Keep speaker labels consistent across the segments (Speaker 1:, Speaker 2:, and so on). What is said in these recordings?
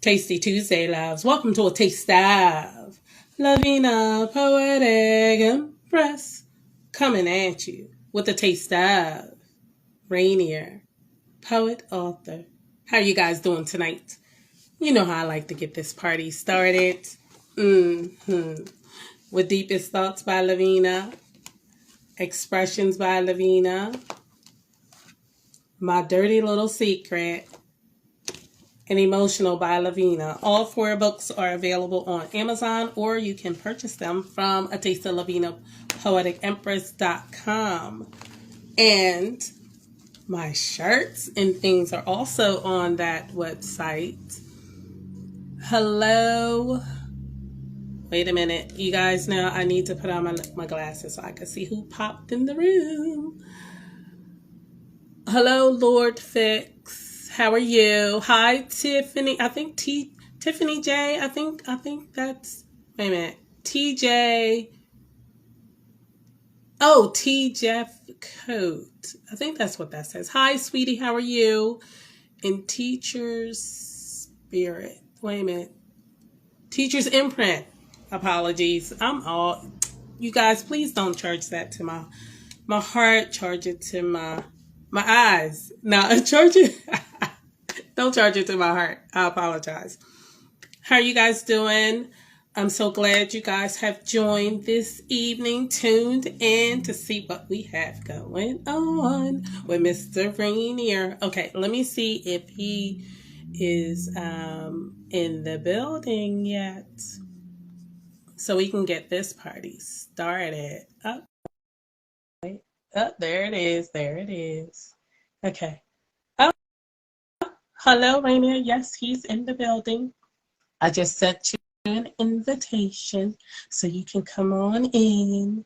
Speaker 1: Tasty Tuesday, loves. Welcome to a taste of Lavina, Poetic, Empress, coming at you with a taste of Rainier, poet, author. How you guys doing tonight? You know how I like to get this party started. With Deepest Thoughts by Lavina, Expressions by Lavina, My Dirty Little Secret, and Emotional by Lavina. All 4 books are available on Amazon, or you can purchase them from A Taste of Lavina, poeticempress.com. And my shirts and things are also on that website. Hello. Wait a minute. You guys know I need to put on my glasses so I can see who popped in the room. Hello, Lord Fix. How are you? Hi, Tiffany. I think Tiffany J. I think that's, wait a minute. TJ. Oh, T Jeff Coat. I think that's what that says. Hi, sweetie. How are you? And Teacher's Spirit. Wait a minute. Teacher's Imprint. Apologies. You guys, please don't charge that to my heart. Charge it to my eyes. No, charge it. Don't charge it to my heart. I apologize. How are you guys doing? I'm so glad you guys have joined this evening, tuned in to see what we have going on with Mr. Rainier. Okay, let me see if he is in the building yet, so we can get this party started. Oh, there it is. There it is. Okay. Oh, hello, Rainier. Yes, he's in the building. I just sent you an invitation so you can come on in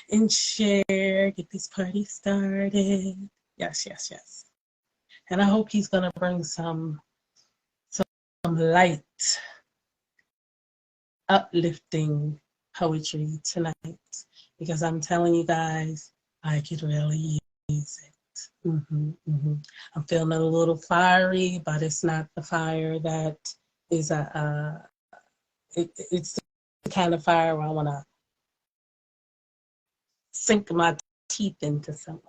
Speaker 1: and share, get this party started. Yes. And I hope he's gonna bring some light, uplifting poetry tonight, because I'm telling you guys, I could really use it. I'm feeling a little fiery, but it's not the fire that is it's the kind of fire where I want to sink my teeth into someone.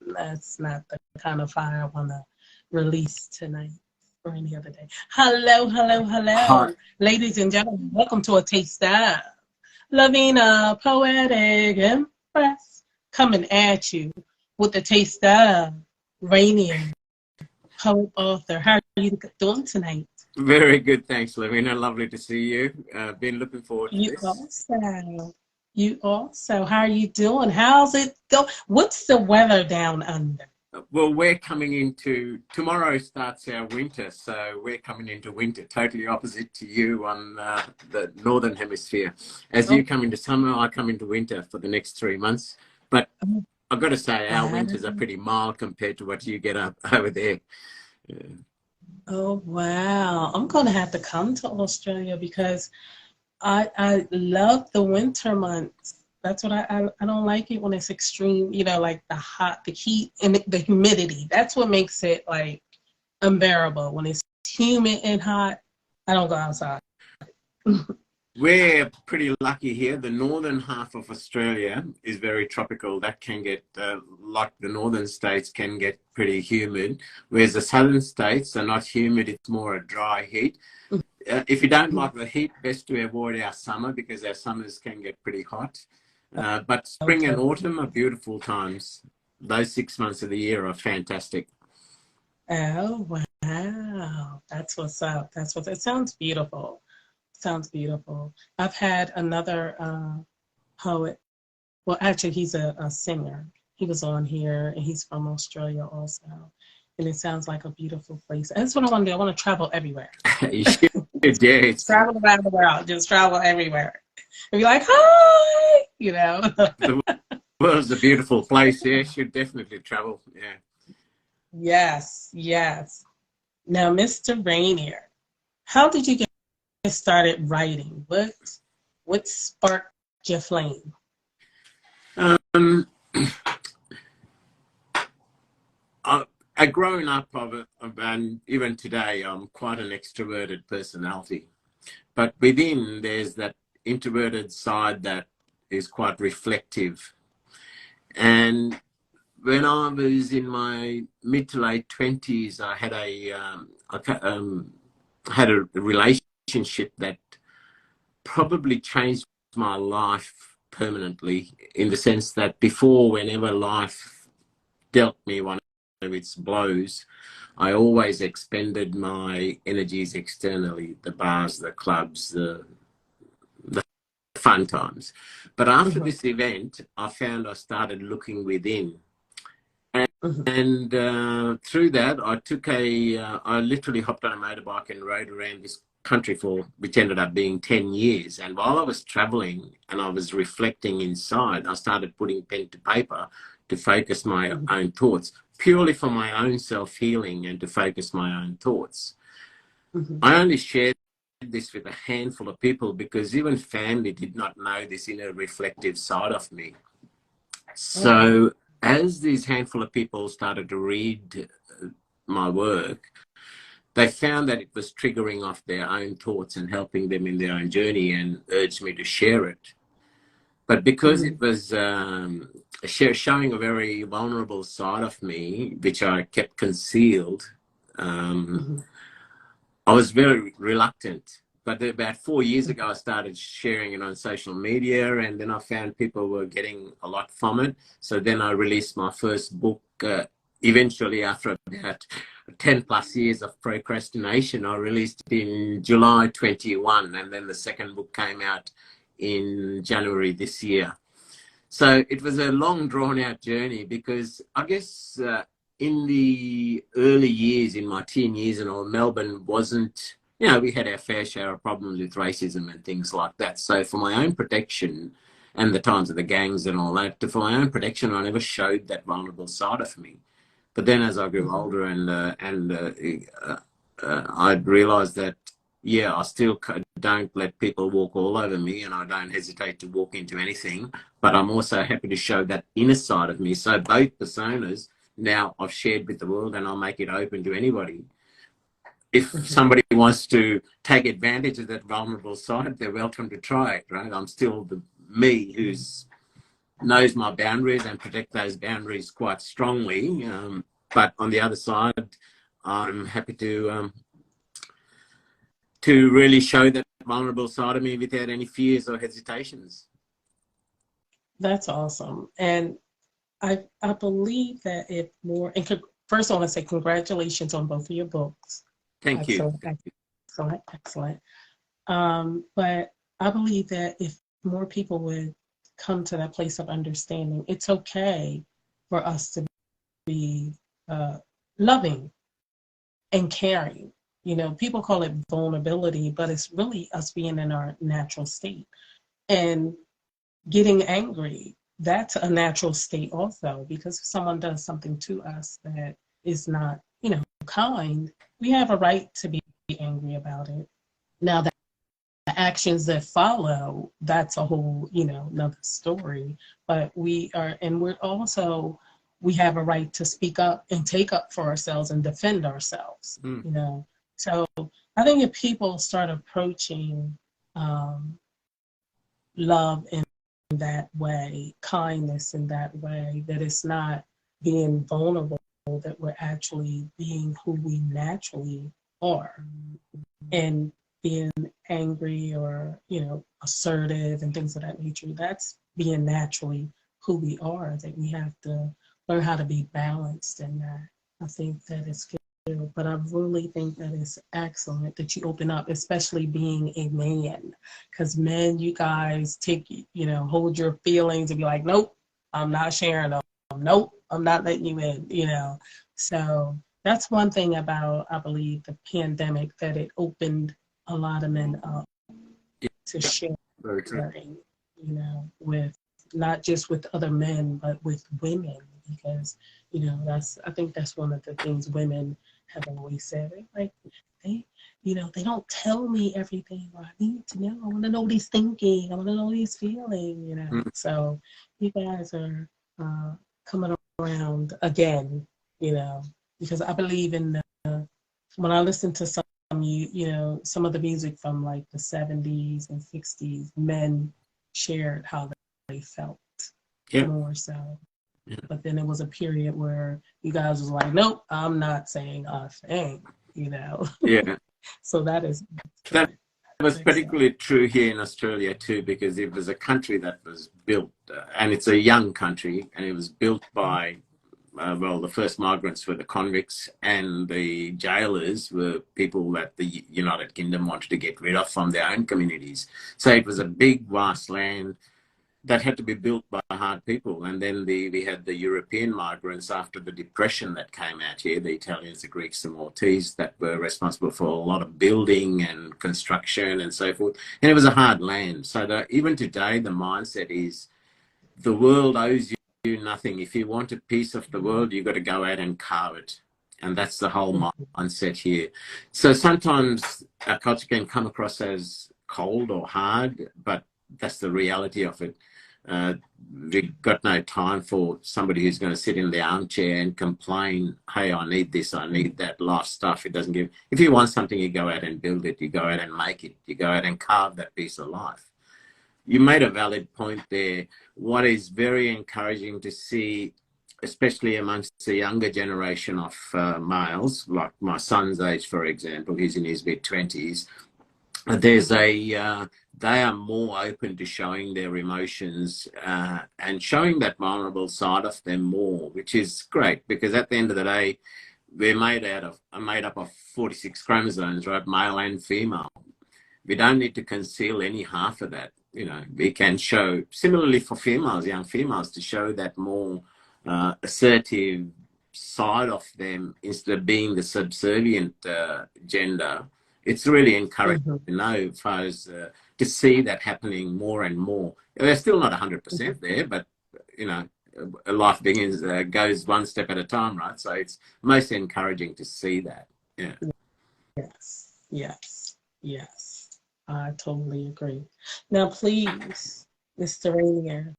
Speaker 1: That's not the kind of fire I want to release tonight or any other day. Hello.
Speaker 2: Hi.
Speaker 1: Ladies and gentlemen, welcome to a taste of Lavina, Poetic, Empress, coming at you with a taste of Rainier, poet, author. How are you doing tonight?
Speaker 2: Very good, thanks, Lavina. Lovely to see you. Been looking forward to
Speaker 1: You
Speaker 2: this.
Speaker 1: also. How are you doing? How's it go? What's the weather down under?
Speaker 2: Well, we're coming into, tomorrow starts our winter, so we're coming into winter, totally opposite to you on the northern hemisphere. As you come into summer, I come into winter for the next 3 months. But I've got to say, our winters are pretty mild compared to what you get up over there.
Speaker 1: Oh, wow. I'm going to have to come to Australia because I love the winter months. That's what I don't like it when it's extreme, like the heat, and the humidity. That's what makes it like unbearable. When it's humid and hot, I don't go outside.
Speaker 2: We're pretty lucky here. The northern half of Australia is very tropical. That can get, like the northern states, can get pretty humid, whereas the southern states are not humid. It's more a dry heat. If you don't like the heat, best to avoid our summer, because our summers can get pretty hot. But spring and autumn are beautiful times. Those 6 months of the year are fantastic.
Speaker 1: Oh, wow. That's what's up. It sounds beautiful. Sounds beautiful. I've had another poet. Well, actually, he's a singer. He was on here, and he's from Australia also. And it sounds like a beautiful place. That's what I want to do. I want to travel everywhere.
Speaker 2: You should, yeah.
Speaker 1: Travel around the world. Just travel everywhere. And be like, hi,
Speaker 2: The world's a beautiful place. Yeah, should definitely travel. Yeah.
Speaker 1: Yes. Now, Mr. Rainier, how did you get started writing? What sparked your flame?
Speaker 2: grown up and even today, I'm quite an extroverted personality. But within, there's that introverted side that is quite reflective. And when I was in my mid to late 20s, I had had a relationship that probably changed my life permanently, in the sense that before, whenever life dealt me one of its blows, I always expended my energies externally, the bars, the clubs, the fun times. But after this event, I found I started looking within. And through that, I literally hopped on a motorbike and rode around this country which ended up being 10 years. And while I was traveling and I was reflecting inside, I started putting pen to paper to focus my own thoughts, purely for my own self-healing and to focus my own thoughts. I only shared this with a handful of people because even family did not know this inner reflective side of me. So as these handful of people started to read my work, they found that it was triggering off their own thoughts and helping them in their own journey, and urged me to share it. But because it was showing a very vulnerable side of me, which I kept concealed, I was very reluctant. But about 4 years ago, I started sharing it on social media, and then I found people were getting a lot from it. So then I released my first book. Eventually, after about 10 plus years of procrastination, I released it in July 21, and then the second book came out in January this year. So it was a long, drawn-out journey, because I guess in the early years, in my teen years and all, Melbourne wasn't, we had our fair share of problems with racism and things like that. So for my own protection, and the times of the gangs and all that, for my own protection, I never showed that vulnerable side of me. But then as I grew older I'd realized that, I still don't let people walk all over me, and I don't hesitate to walk into anything. But I'm also happy to show that inner side of me. So both personas now I've shared with the world, and I'll make it open to anybody. If somebody wants to take advantage of that vulnerable side, they're welcome to try it, right? I'm still the me who's knows my boundaries and protect those boundaries quite strongly. But on the other side, I'm happy to really show that vulnerable side of me without any fears or hesitations.
Speaker 1: That's awesome. And I believe that if more, and first I want to say congratulations on both of your books.
Speaker 2: Thank you.
Speaker 1: Excellent. But I believe that if more people would come to that place of understanding, it's okay for us to be loving and caring. People call it vulnerability, but it's really us being in our natural state. And getting angry, that's a natural state also, because if someone does something to us that is not, kind, we have a right to be angry about it. Now, the actions that follow, that's a whole, another story. But we have a right to speak up and take up for ourselves and defend ourselves, So I think if people start approaching love in that way, kindness in that way, that it's not being vulnerable, that we're actually being who we naturally are, and being angry or, assertive and things of that nature, that's being naturally who we are, that we have to learn how to be balanced in that. I think that it's good. But I really think that it's excellent that you open up, especially being a man, because men, you guys hold your feelings and be like, nope, I'm not sharing them. Nope, I'm not letting you in, So that's one thing about, I believe, the pandemic, that it opened a lot of men up to share, with not just with other men, but with women, because, I think that's one of the things women have always said. They don't tell me everything I need to know. I want to know what he's thinking. I want to know what he's feeling, So you guys are coming around again, because I believe in when I listen to some some of the music from like the 70s and 60s, men shared how they felt
Speaker 2: Yeah.
Speaker 1: more so.
Speaker 2: Yeah.
Speaker 1: But then it was a period where you guys was like, nope, I'm not saying a thing,
Speaker 2: Yeah.
Speaker 1: So that is true.
Speaker 2: That was particularly true here in Australia too, because it was a country that was built, and it's a young country, and it was built by, well, the first migrants were the convicts, and the jailers were people that the United Kingdom wanted to get rid of from their own communities. So it was a big, vast land that had to be built by hard people. And then we had the European migrants after the depression that came out here, the Italians, the Greeks, the Maltese, that were responsible for a lot of building and construction and so forth. And it was a hard land. So even today, the mindset is the world owes you nothing. If you want a piece of the world, you've got to go out and carve it. And that's the whole mindset here. So sometimes our culture can come across as cold or hard, but that's the reality of it. We've got no time for somebody who's going to sit in the armchair and complain, hey, I need this, I need that, life stuff. It doesn't give. If you want something, you go out and build it, you go out and make it, you go out and carve that piece of life. You made a valid point there. What is very encouraging to see, especially amongst the younger generation of males, like my son's age, for example, he's in his mid-20s, there's they are more open to showing their emotions and showing that vulnerable side of them more, which is great, because at the end of the day, we're made up of 46 chromosomes, right? Male and female. We don't need to conceal any half of that. We can show, similarly for females, young females, to show that more assertive side of them instead of being the subservient gender. It's really encouraging to know, as far as to see that happening more and more. They're still not 100% there, but life begins goes one step at a time, right? So it's most encouraging to see that. Yeah.
Speaker 1: Yes. I totally agree. Now, please, Mr. Rainier,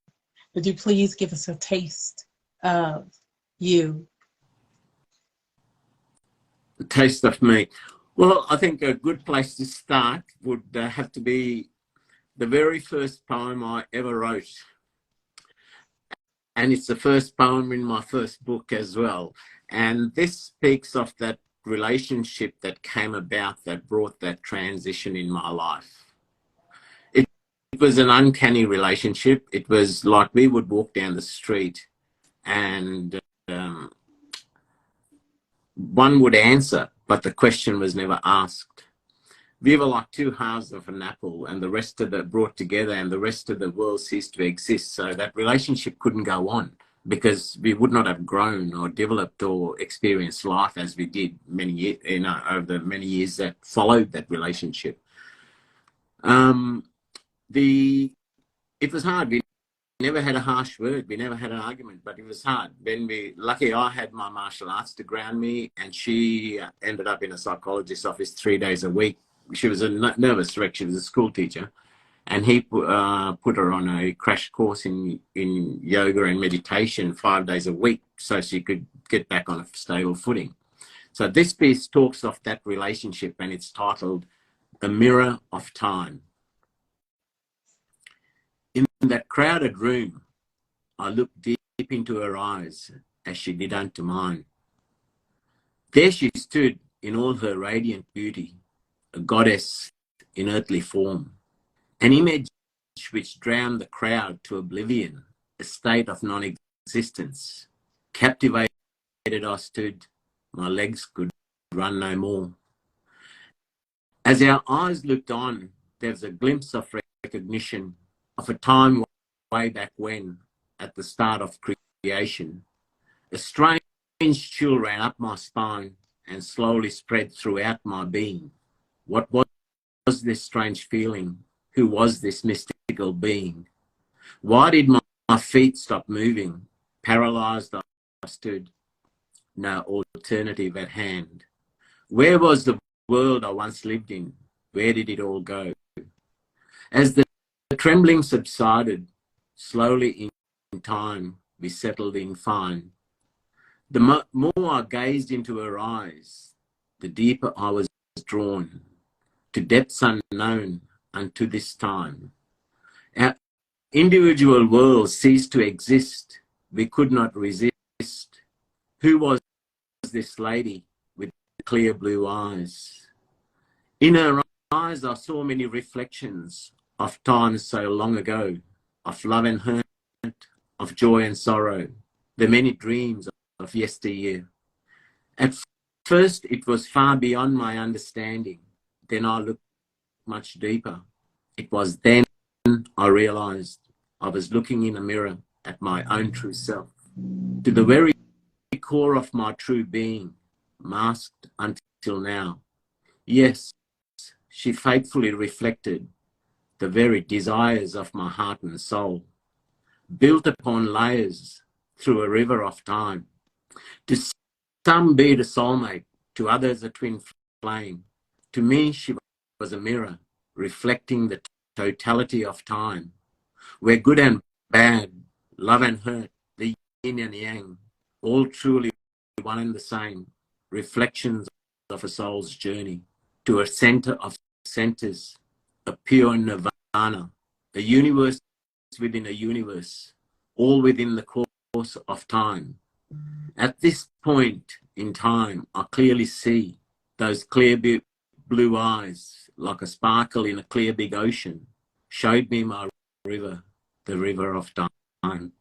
Speaker 1: would you please give us a taste of you?
Speaker 2: A taste of me. Well, I think a good place to start would have to be the very first poem I ever wrote. And it's the first poem in my first book as well. And this speaks of that relationship that came about that brought that transition in my life. It was an uncanny relationship. It was like we would walk down the street and one would answer, but the question was never asked. We were like two halves of an apple, and the rest of the brought together, and the rest of the world ceased to exist. So that relationship couldn't go on, because we would not have grown or developed or experienced life as we did many years, over the many years that followed that relationship. It was hard. We never had a harsh word. We never had an argument, but it was hard. Lucky I had my martial arts to ground me, and she ended up in a psychologist's office 3 days a week. She was a nervous wreck. She was a school teacher, and he put her on a crash course in yoga and meditation 5 days a week so she could get back on a stable footing. So this piece talks of that relationship, and it's titled "The Mirror of Time." In that crowded room, I looked deep into her eyes as she did unto mine. There she stood in all her radiant beauty, a goddess in earthly form, an image which drowned the crowd to oblivion, a state of non-existence. Captivated I stood, my legs could run no more. As our eyes looked on, there was a glimpse of recognition of a time way back when, at the start of creation. A strange chill ran up my spine and slowly spread throughout my being. What was this strange feeling? Who was this mystical being? Why did my feet stop moving? Paralyzed I stood, no alternative at hand. Where was the world I once lived in? Where did it all go? As the trembling subsided, slowly in time we settled in fine. The more I gazed into her eyes, the deeper I was drawn to depths unknown unto this time. Our individual worlds ceased to exist. We could not resist. Who was this lady with clear blue eyes? In her eyes I saw many reflections of times so long ago, of love and hurt, of joy and sorrow, the many dreams of yesteryear. At first it was far beyond my understanding. Then I looked much deeper. It was then I realized I was looking in a mirror at my own true self, to the very core of my true being, masked until now. Yes, she faithfully reflected the very desires of my heart and soul, built upon layers through a river of time. To some be the soulmate, to others a twin flame. To me she was a mirror reflecting the totality of time, where good and bad, love and hurt, the yin and yang, all truly one and the same, reflections of a soul's journey to a center of centers, a pure nirvana, a universe within a universe, all within the course of time. At this point in time, I clearly see those clear blue eyes, like a sparkle in a clear big ocean, showed me my river, the river of time.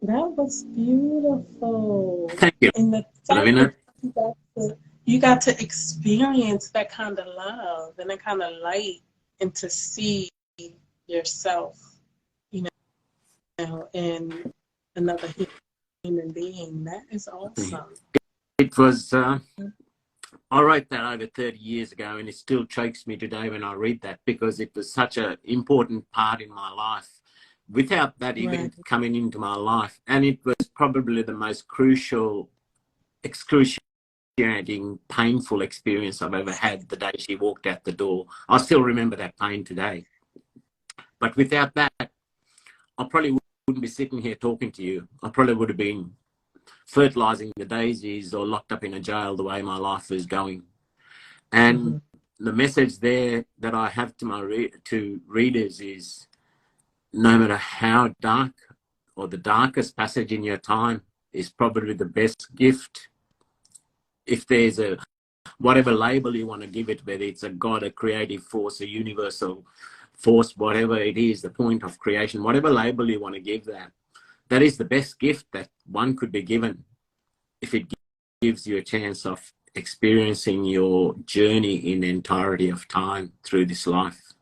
Speaker 1: That was beautiful.
Speaker 2: Thank you,
Speaker 1: And the fact
Speaker 2: Lavina.
Speaker 1: that you got to experience that kind of love and that kind of light and to see yourself, you know, in another human being. That is awesome.
Speaker 2: It was, I wrote that over 30 years ago, and it still chokes me today when I read that, because it was such an important part in my life. Without that event coming into my life, and it was probably the most crucial, excruciating, painful experience I've ever had the day she walked out the door. I still remember that pain today. But without that, I probably wouldn't be sitting here talking to you. I probably would have been fertilizing the daisies or locked up in a jail the way my life was going. And the message there that I have to my readers is, no matter how dark or the darkest passage in your time is probably the best gift. If there's a, whatever label you want to give it, whether it's a God, a creative force, a universal force, whatever it is, the point of creation, whatever label you want to give that, that is the best gift that one could be given, if it gives you a chance of experiencing your journey in the entirety of time through this life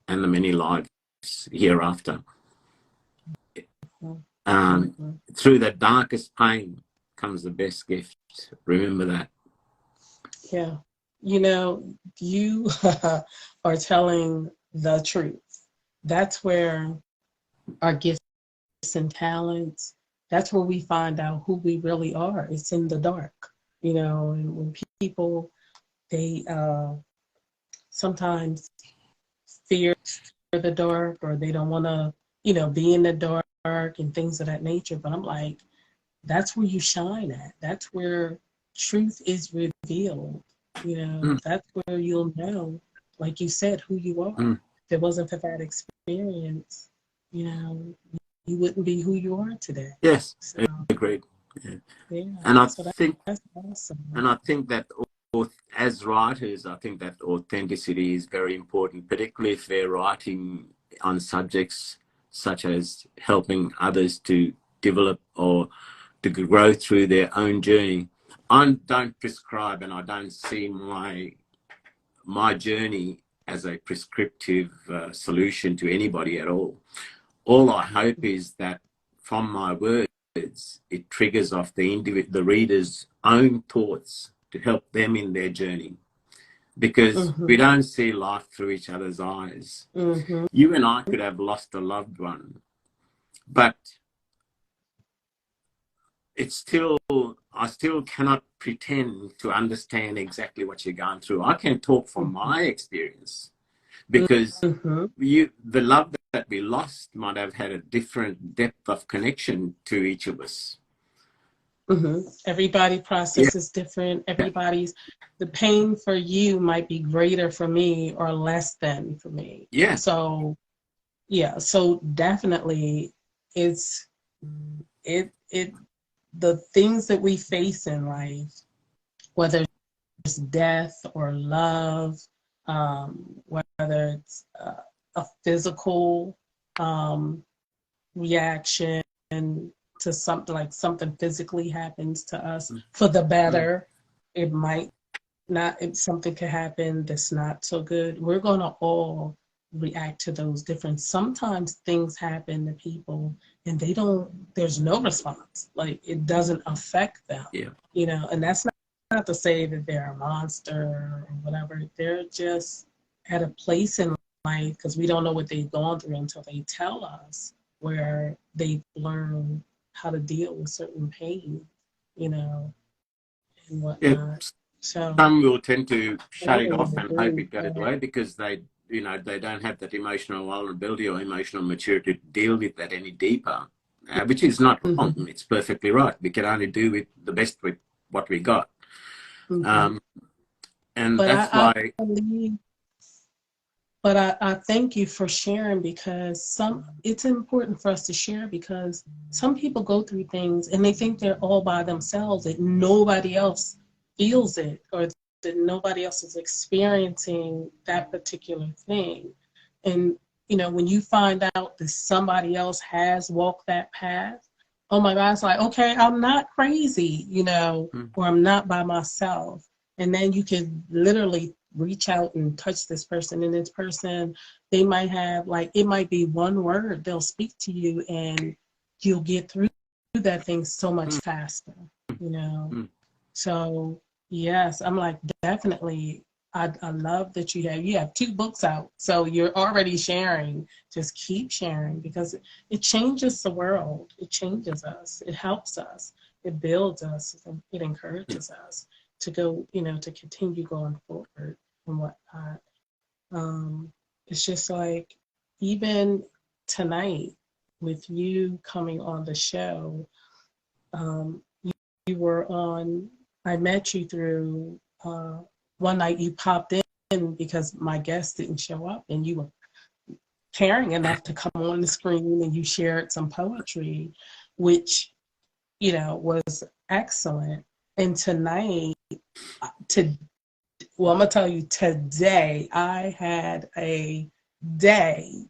Speaker 2: and the many lives hereafter. Through the darkest pain comes the best gift. Remember that.
Speaker 1: Yeah. You know, you are telling the truth. That's where our gifts and talents, that's where we find out who we really are. It's in the dark, you know, and when people, they sometimes fear the dark, or they don't want to, you know, be in the dark and things of that nature. But I'm like, that's where you shine at. That's where truth is revealed. You know, that's where you'll know, like you said, who you are. If it wasn't for that experience, you know, you wouldn't be who you are today.
Speaker 2: Yes,
Speaker 1: so,
Speaker 2: agreed.
Speaker 1: Yeah.
Speaker 2: And I
Speaker 1: so
Speaker 2: think
Speaker 1: that's awesome.
Speaker 2: And I think that as writers, I think that authenticity is very important, particularly if they're writing on subjects such as helping others to develop or to grow through their own journey. I don't prescribe, and I don't see my journey as a prescriptive solution to anybody at all. All I hope is that from my words, it triggers off the reader's own thoughts to help them in their journey, because we don't see life through each other's eyes. You and I could have lost a loved one, but I still cannot pretend to understand exactly what you're going through. I can talk from my experience, because the love that we lost might have had a different depth of connection to each of us.
Speaker 1: Everybody processes different. Everybody's, the pain for you might be greater for me or less than for me.
Speaker 2: Yeah.
Speaker 1: So yeah, so definitely it's the things that we face in life, whether it's death or love, whether it's a physical reaction to something, like something physically happens to us for the better. It might not, if something could happen that's not so good. We're going to all react to those different. Sometimes things happen to people and there's no response. Like it doesn't affect them, you know, and that's not to say that they're a monster or whatever. They're just at a place in life, because we don't know what they've gone through until they tell us, where they've learned how to deal with certain pain, you know, and whatnot. So
Speaker 2: some will tend to shut it off and hope it goes away because they don't have that emotional vulnerability or emotional maturity to deal with that any deeper, which is not wrong. It's perfectly right. We can only do with the best with what we got. And but that's why.
Speaker 1: But I thank you for sharing, because it's important for us to share, because some people go through things and they think they're all by themselves, that nobody else feels it, or that nobody else is experiencing that particular thing. And, you know, when you find out that somebody else has walked that path, oh my God, it's like, okay, I'm not crazy, you know, or I'm not by myself. And then you can literally reach out and touch this person, and this person, they might have, like, it might be one word they'll speak to you and you'll get through that thing so much faster, you know. So yes, I'm like, definitely, I love that you have 2 books out, so you're already sharing. Just keep sharing, because it changes the world. It changes us, it helps us, it builds us, it encourages us to go, you know, to continue going forward and whatnot. It's just like, even tonight with you coming on the show, you were on, I met you through, one night you popped in because my guest didn't show up, and you were caring enough to come on the screen and you shared some poetry, which, you know, was excellent. And tonight, well, I'm going to tell you, today I had a day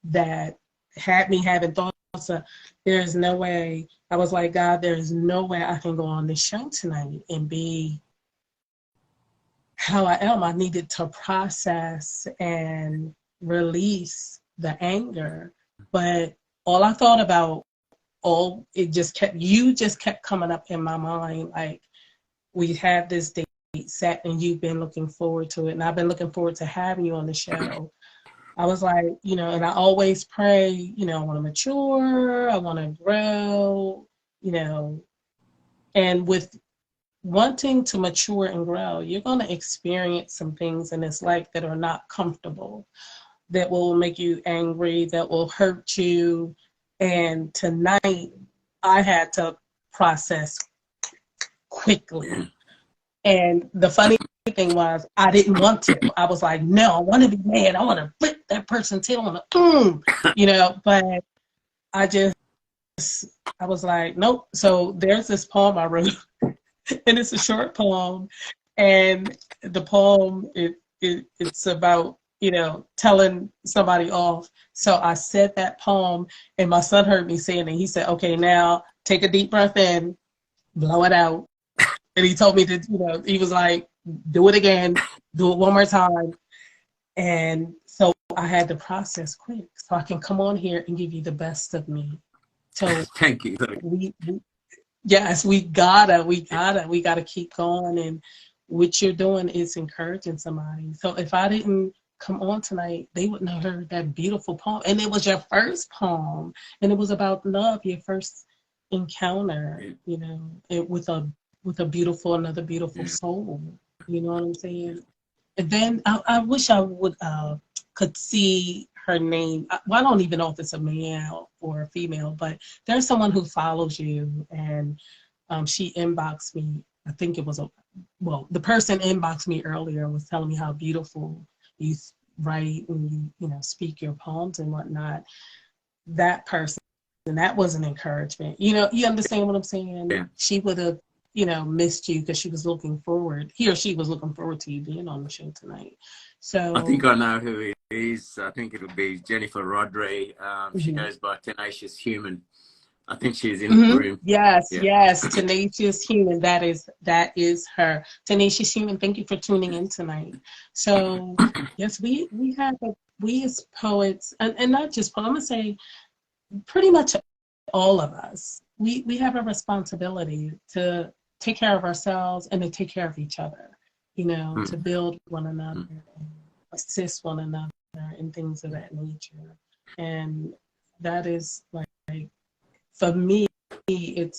Speaker 1: that had me having thoughts of, there's no way. I was like, God, there's no way I can go on this show tonight and be how I am. I needed to process and release the anger. But all I thought about, you just kept coming up in my mind. Like, we had this date set and you've been looking forward to it, and I've been looking forward to having you on the show. I was like, you know, and I always pray, you know, I want to mature, I want to grow, you know, and with wanting to mature and grow, you're going to experience some things in this life that are not comfortable, that will make you angry, that will hurt you. And tonight I had to process quickly. And the funny thing was, I didn't want to. I was like, no, I want to be mad. I want to flip that person's tail on the, you know, but I was like, nope. So there's this poem I wrote, and it's a short poem. And the poem, it's about, you know, telling somebody off. So I said that poem, and my son heard me saying it. He said, okay, now take a deep breath in, blow it out. And he told me to, you know, he was like, do it again, do it one more time. And so I had to process quick so I can come on here and give you the best of me. So
Speaker 2: thank you.
Speaker 1: Yes, we gotta keep going. And what you're doing is encouraging somebody. So if I didn't come on tonight, they wouldn't have heard that beautiful poem. And it was your first poem, and it was about love, your first encounter, you know, with another beautiful soul. You know what I'm saying? And then I wish I could see her name. Well, I don't even know if it's a male or a female, but there's someone who follows you, and she inboxed me. I think it was the person inboxed me earlier was telling me how beautiful you write and you speak your poems and whatnot. That person, and that was an encouragement. You understand what I'm saying?
Speaker 2: Yeah.
Speaker 1: She would have, missed you because he or she was looking forward to you being on the show tonight. So
Speaker 2: I think I know who it is. I think it'll be Jennifer Rodri. She
Speaker 1: mm-hmm.
Speaker 2: goes by Tenacious Human. I think she's in the room.
Speaker 1: Yes, Tenacious Human. That is her. Tenacious Human, thank you for tuning in tonight. So yes, we as poets, and not just poets, I'm gonna say pretty much all of us, we have a responsibility to take care of ourselves and to take care of each other, to build one another, assist one another, and things of that nature. And that is like, for me, I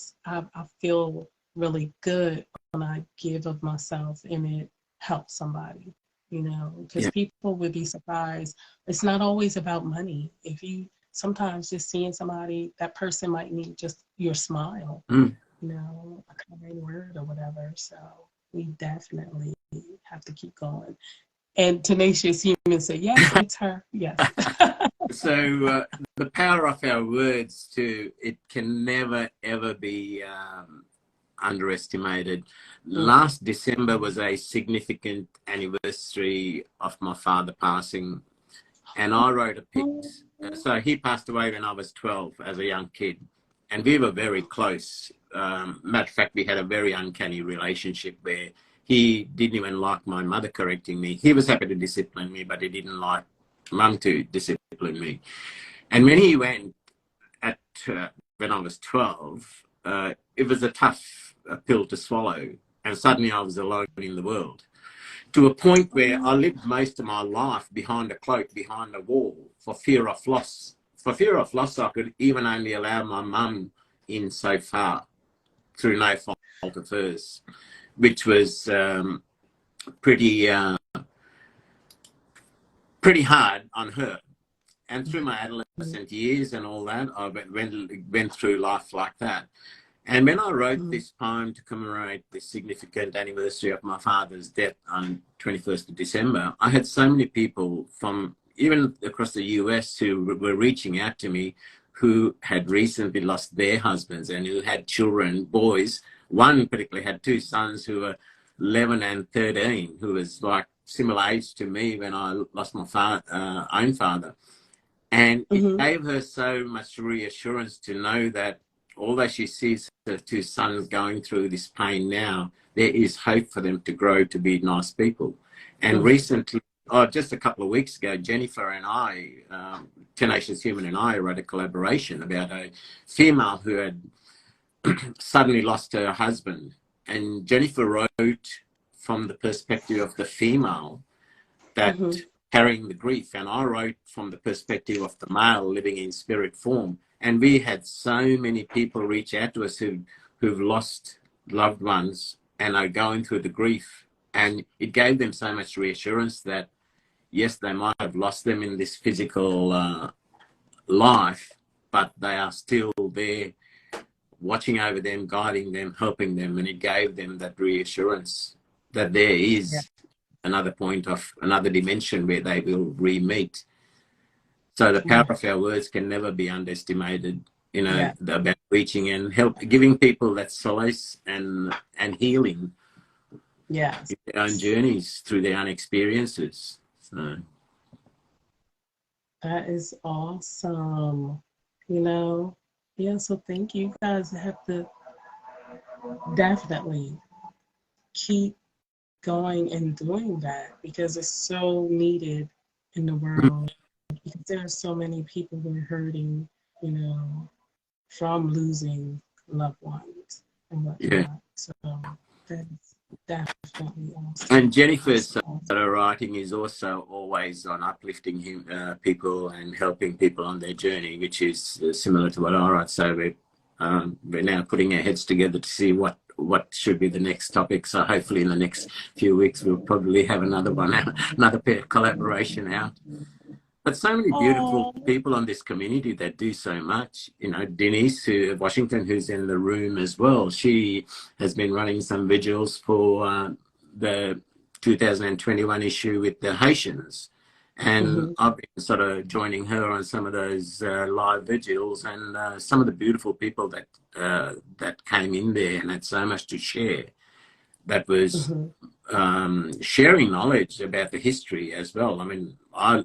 Speaker 1: feel really good when I give of myself and it helps somebody, because people would be surprised. It's not always about money. Sometimes just seeing somebody, that person might need just your smile, a kind word or whatever. So we definitely have to keep going. And Tenacious Human said, yes, it's her. Yes.
Speaker 2: So the power of our words it can never, ever be underestimated. Last December was a significant anniversary of my father passing. And I wrote a piece. So he passed away when I was 12 as a young kid. And we were very close. Matter of fact, we had a very uncanny relationship where he didn't even like my mother correcting me. He was happy to discipline me, but he didn't like mum to discipline me. And when he went when I was 12, it was a tough pill to swallow. And suddenly I was alone in the world, to a point where I lived most of my life behind a cloak, behind a wall, for fear of loss. For fear of loss, I could even only allow my mum in so far through no fault of hers, which was pretty hard on her. And through my adolescent years and all that, I went through life like that. And when I wrote this poem to commemorate the significant anniversary of my father's death on 21st of December, I had so many people from even across the US who were reaching out to me, who had recently lost their husbands and who had children, boys. One particularly had two sons who were 11 and 13, who was like similar age to me when I lost my own father. And it gave her so much reassurance to know that although she sees her two sons going through this pain now, there is hope for them to grow to be nice people. And recently, just a couple of weeks ago, Jennifer and I, Tenacious Human and I, wrote a collaboration about a female who had suddenly lost her husband. And Jennifer wrote from the perspective of the female that carrying the grief, and I wrote from the perspective of the male living in spirit form. And we had so many people reach out to us who've lost loved ones and are going through the grief. And it gave them so much reassurance that, yes, they might have lost them in this physical life, but they are still there watching over them, guiding them, helping them. And it gave them that reassurance that there is another point of another dimension where they will re-meet. So the power of our words can never be underestimated, about reaching and giving people that solace and healing in their own journeys through their own experiences. So
Speaker 1: that is awesome. So thank you. You guys have to definitely keep going and doing that, because it's so needed in the world. Because there are so many people who are hurting, from losing loved ones and whatnot. So that's definitely awesome.
Speaker 2: And Jennifer's writing is also always on uplifting people and helping people on their journey, which is similar to what I write. So we're now putting our heads together to see what should be the next topic. So hopefully in the next few weeks we'll probably have another one out, another pair of collaboration out. But so many beautiful
Speaker 1: Oh.
Speaker 2: people on this community that do so much. You know, Denise Washington, who's in the room as well. She has been running some vigils for the 2021 issue with the Haitians. And
Speaker 1: Mm-hmm.
Speaker 2: I've been sort of joining her on some of those live vigils, and some of the beautiful people that came in there and had so much to share. That was
Speaker 1: Mm-hmm.
Speaker 2: sharing knowledge about the history as well. I mean,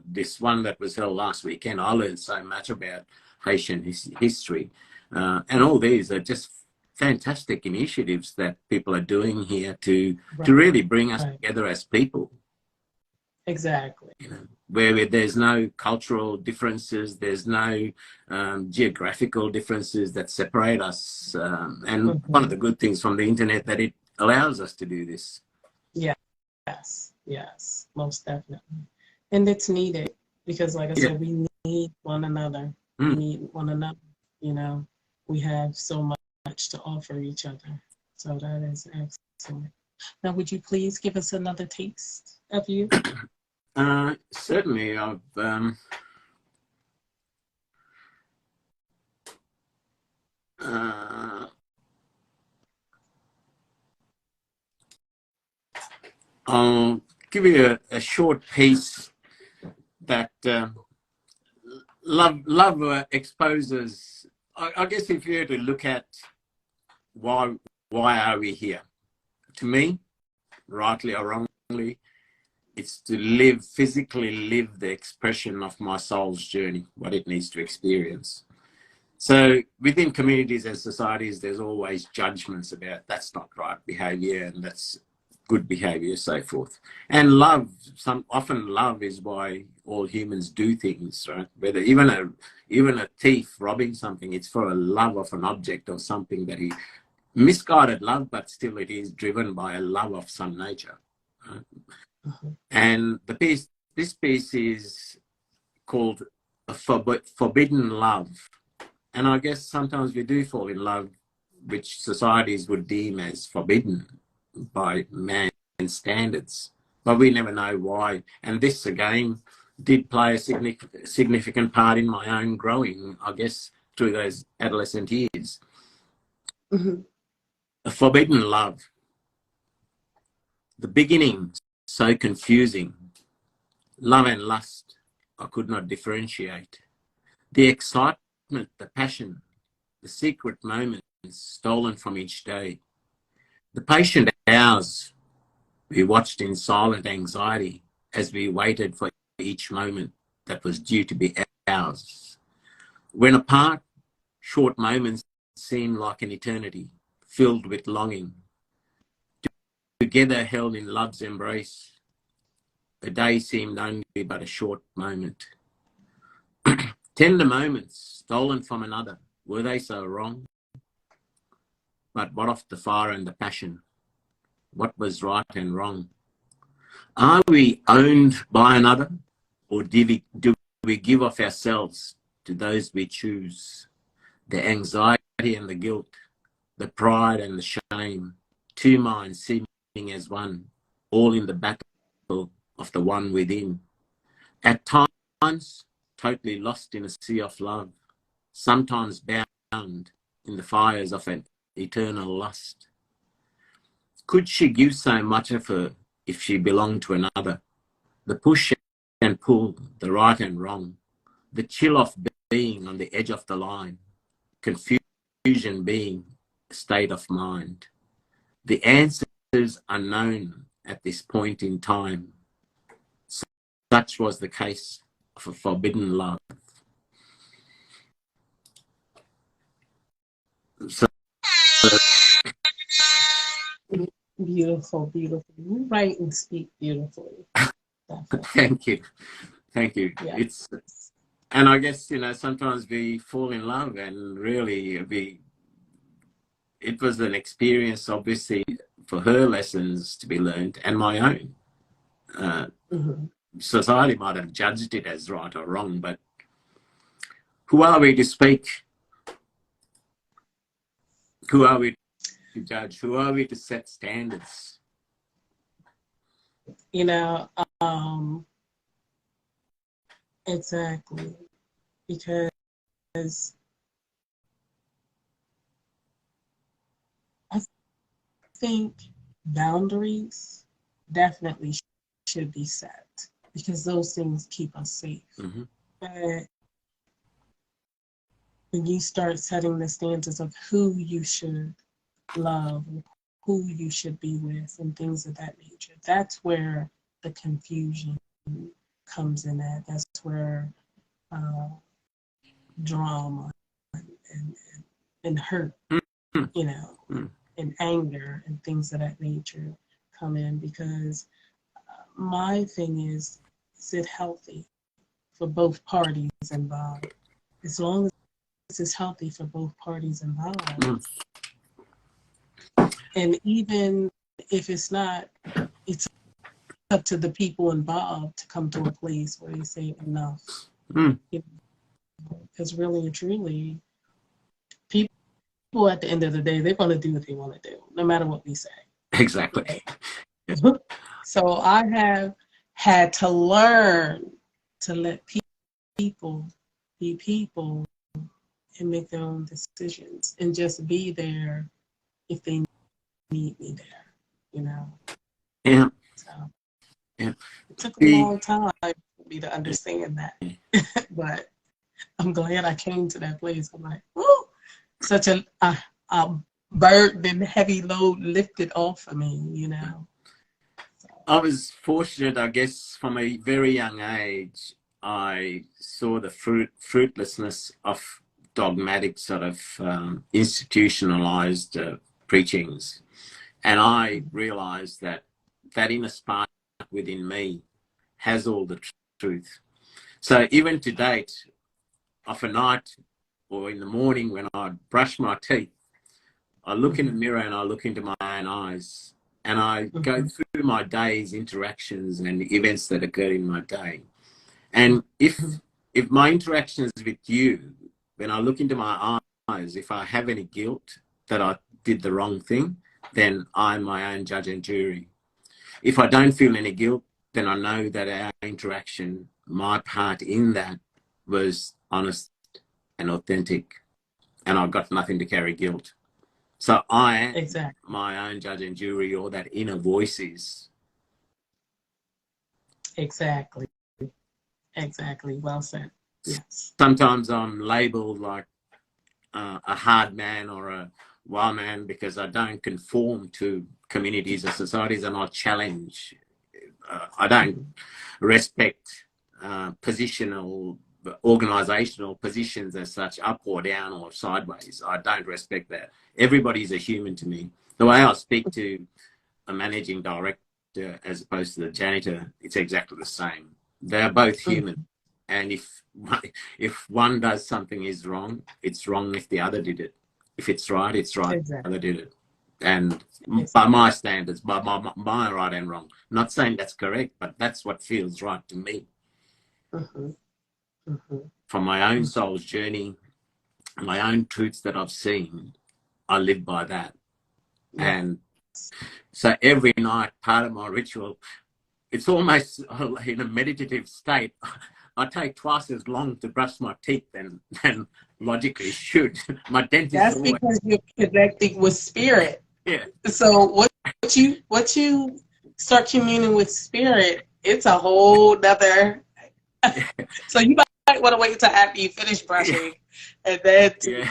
Speaker 2: this one that was held last weekend, I learned so much about Haitian history. And all these are just fantastic initiatives that people are doing here to
Speaker 1: Right.
Speaker 2: really bring us
Speaker 1: Right.
Speaker 2: together as people.
Speaker 1: Exactly.
Speaker 2: You know, where there's no cultural differences, there's no geographical differences that separate us. And one of
Speaker 1: Mm-hmm.
Speaker 2: the good things from the internet that it allows us to do this.
Speaker 1: Yes. Yes. Most definitely. And it's needed because, like I
Speaker 2: Yeah.
Speaker 1: said, we need one another. We
Speaker 2: Mm.
Speaker 1: need one another. You know, we have so much to offer each other. So that is excellent. Now, would you please give us another taste of you?
Speaker 2: Certainly, uh, I'll give you a short piece that love exposes. I guess if you were to look at why are we here, to me, rightly or wrongly, it's to physically live the expression of my soul's journey, what it needs to experience. So within communities and societies, there's always judgments about that's not right behavior and that's good behavior, so forth. And often love is why all humans do things, right? Whether even a thief robbing something, it's for a love of an object or something that he misguided love, but still it is driven by a love of some nature. Right?
Speaker 1: Mm-hmm.
Speaker 2: And this piece is called a forbidden love. And I guess sometimes we do fall in love, which societies would deem as forbidden by man's standards, but we never know why. And this again did play a significant part in my own growing, I guess, through those adolescent years.
Speaker 1: Mm-hmm.
Speaker 2: A forbidden love, the beginning so confusing, love and lust I could not differentiate. The excitement, the passion, the secret moments stolen from each day. The patient hours we watched in silent anxiety as we waited for each moment that was due to be ours. When apart, short moments seemed like an eternity, filled with longing. Together held in love's embrace, a day seemed only but a short moment. Tender moments stolen from another, were they so wrong? But what of the fire and the passion? What was right and wrong? Are we owned by another, or do we give of ourselves to those we choose? The anxiety and the guilt, the pride and the shame, two minds seeming as one, all in the battle of the one within. At times, totally lost in a sea of love, sometimes bound in the fires of an eternal lust. Could she give so much of her if she belonged to another? The push and pull, the right and wrong, the chill of being on the edge of the line, confusion being a state of mind. The answers are known at this point in time. Such was the case of a forbidden love. So,
Speaker 1: Beautiful, beautiful. You write and speak beautifully. Definitely.
Speaker 2: thank you. Thank you.
Speaker 1: Yeah.
Speaker 2: And I guess, sometimes we fall in love and really it was an experience, obviously, for her lessons to be learned and my own. Uh,
Speaker 1: Mm-hmm.
Speaker 2: Society might have judged it as right or wrong, but who are we to speak? Who are we to judge? Who are we to set standards?
Speaker 1: You know, Exactly. Because I think boundaries definitely should be set because those things keep us safe.
Speaker 2: Mm-hmm.
Speaker 1: But when you start setting the standards of who you should love, who you should be with, and things of that nature, that's where the confusion comes in at. That's where uh, drama and, and hurt, you know,
Speaker 2: Mm-hmm.
Speaker 1: and anger and things of that nature come in because my thing is it healthy for both parties involved? As long as it's healthy for both parties involved.
Speaker 2: Mm-hmm.
Speaker 1: And even if it's not, it's up to the people involved to come to a place where they say enough. Because really and truly, people at the end of the day, they're going to do what they want to do, no matter what we say.
Speaker 2: Exactly.
Speaker 1: Right? So I have had to learn to let people be people and make their own decisions and just be there if they need me there, you know.
Speaker 2: Yeah.
Speaker 1: So
Speaker 2: Yeah.
Speaker 1: it took a
Speaker 2: The,
Speaker 1: long time for me to understand that. But I'm glad I came to that place. I'm like, whoo, such a burden, heavy load lifted off of me, you know. So,
Speaker 2: I was fortunate, I guess, from a very young age. I saw the fruitlessness of dogmatic sort of institutionalized preachings, and I realized that that inner spark within me has all the truth. So even to date, of a night or in the morning when I brush my teeth, I look in the mirror and I look into my own eyes and I go through my day's interactions and events that occurred in my day. And if my interactions with you, when I look into my eyes, if I have any guilt that I did the wrong thing, then I'm my own judge and jury. If I don't feel any guilt, then I know that our interaction, my part in that was honest and authentic, and I've got nothing to carry guilt. So I am
Speaker 1: exactly,
Speaker 2: my own judge and jury, or that inner voice is.
Speaker 1: exactly, exactly. Well said. Yes.
Speaker 2: Sometimes I'm labeled like a hard man or a wild man because I don't conform to communities or societies and I challenge. I don't respect positional, organizational positions as such, up or down or sideways. I don't respect that. Everybody's a human to me. The way I speak to a managing director as opposed to the janitor, it's exactly the same. They're both human. And if one does something is wrong, it's wrong if the other did it. If it's right, it's right if the
Speaker 1: Exactly.
Speaker 2: other did it. And by
Speaker 1: Exactly.
Speaker 2: my standards, by my right and wrong. I'm not saying that's correct, but that's what feels right to me.
Speaker 1: Mm-hmm. Mm-hmm.
Speaker 2: From my own soul's journey, my own truths that I've seen, I live by that.
Speaker 1: Yeah.
Speaker 2: And so every night, part of my ritual, it's almost in a meditative state. I take twice as long to brush my teeth than logically should. My dentist
Speaker 1: That's
Speaker 2: always,
Speaker 1: because you're connecting with spirit.
Speaker 2: yeah,
Speaker 1: So what you start communing with spirit, it's a whole nother. So you might want to wait until after you finish
Speaker 2: yeah,
Speaker 1: brushing, and then
Speaker 2: yeah,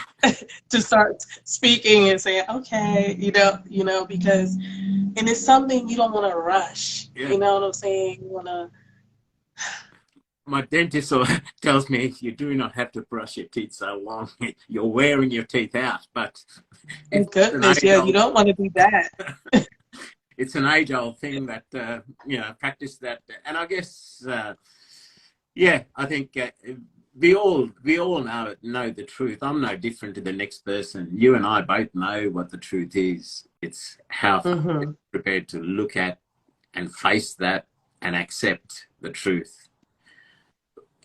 Speaker 1: to start speaking and saying, okay, because and it's something you don't want to rush.
Speaker 2: yeah.
Speaker 1: You know what I'm saying? You want to.
Speaker 2: My dentist tells me you do not have to brush your teeth so long. You're wearing your teeth out, but it's
Speaker 1: Thank
Speaker 2: an
Speaker 1: goodness,
Speaker 2: age
Speaker 1: yeah, you
Speaker 2: old.
Speaker 1: don't want to do that.
Speaker 2: It's an age old thing that practice that, and I guess yeah, I think we all know the truth. I'm no different to the next person. You and I both know what the truth is. It's how far we're
Speaker 1: Mm-hmm.
Speaker 2: prepared to look at and face that and accept the truth.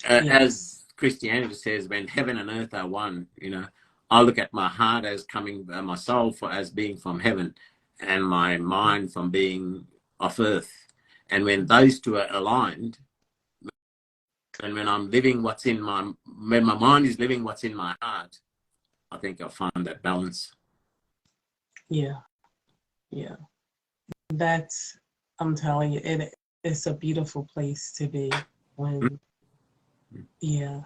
Speaker 1: Yes.
Speaker 2: As Christianity says, when heaven and earth are one, I look at my heart as coming, my soul as being from heaven, and my mind from being of earth. And when those two are aligned, And when I'm living when my mind is living what's in my heart, I think I'll find that balance.
Speaker 1: Yeah. Yeah. I'm telling you, it's a beautiful place to be when, yeah,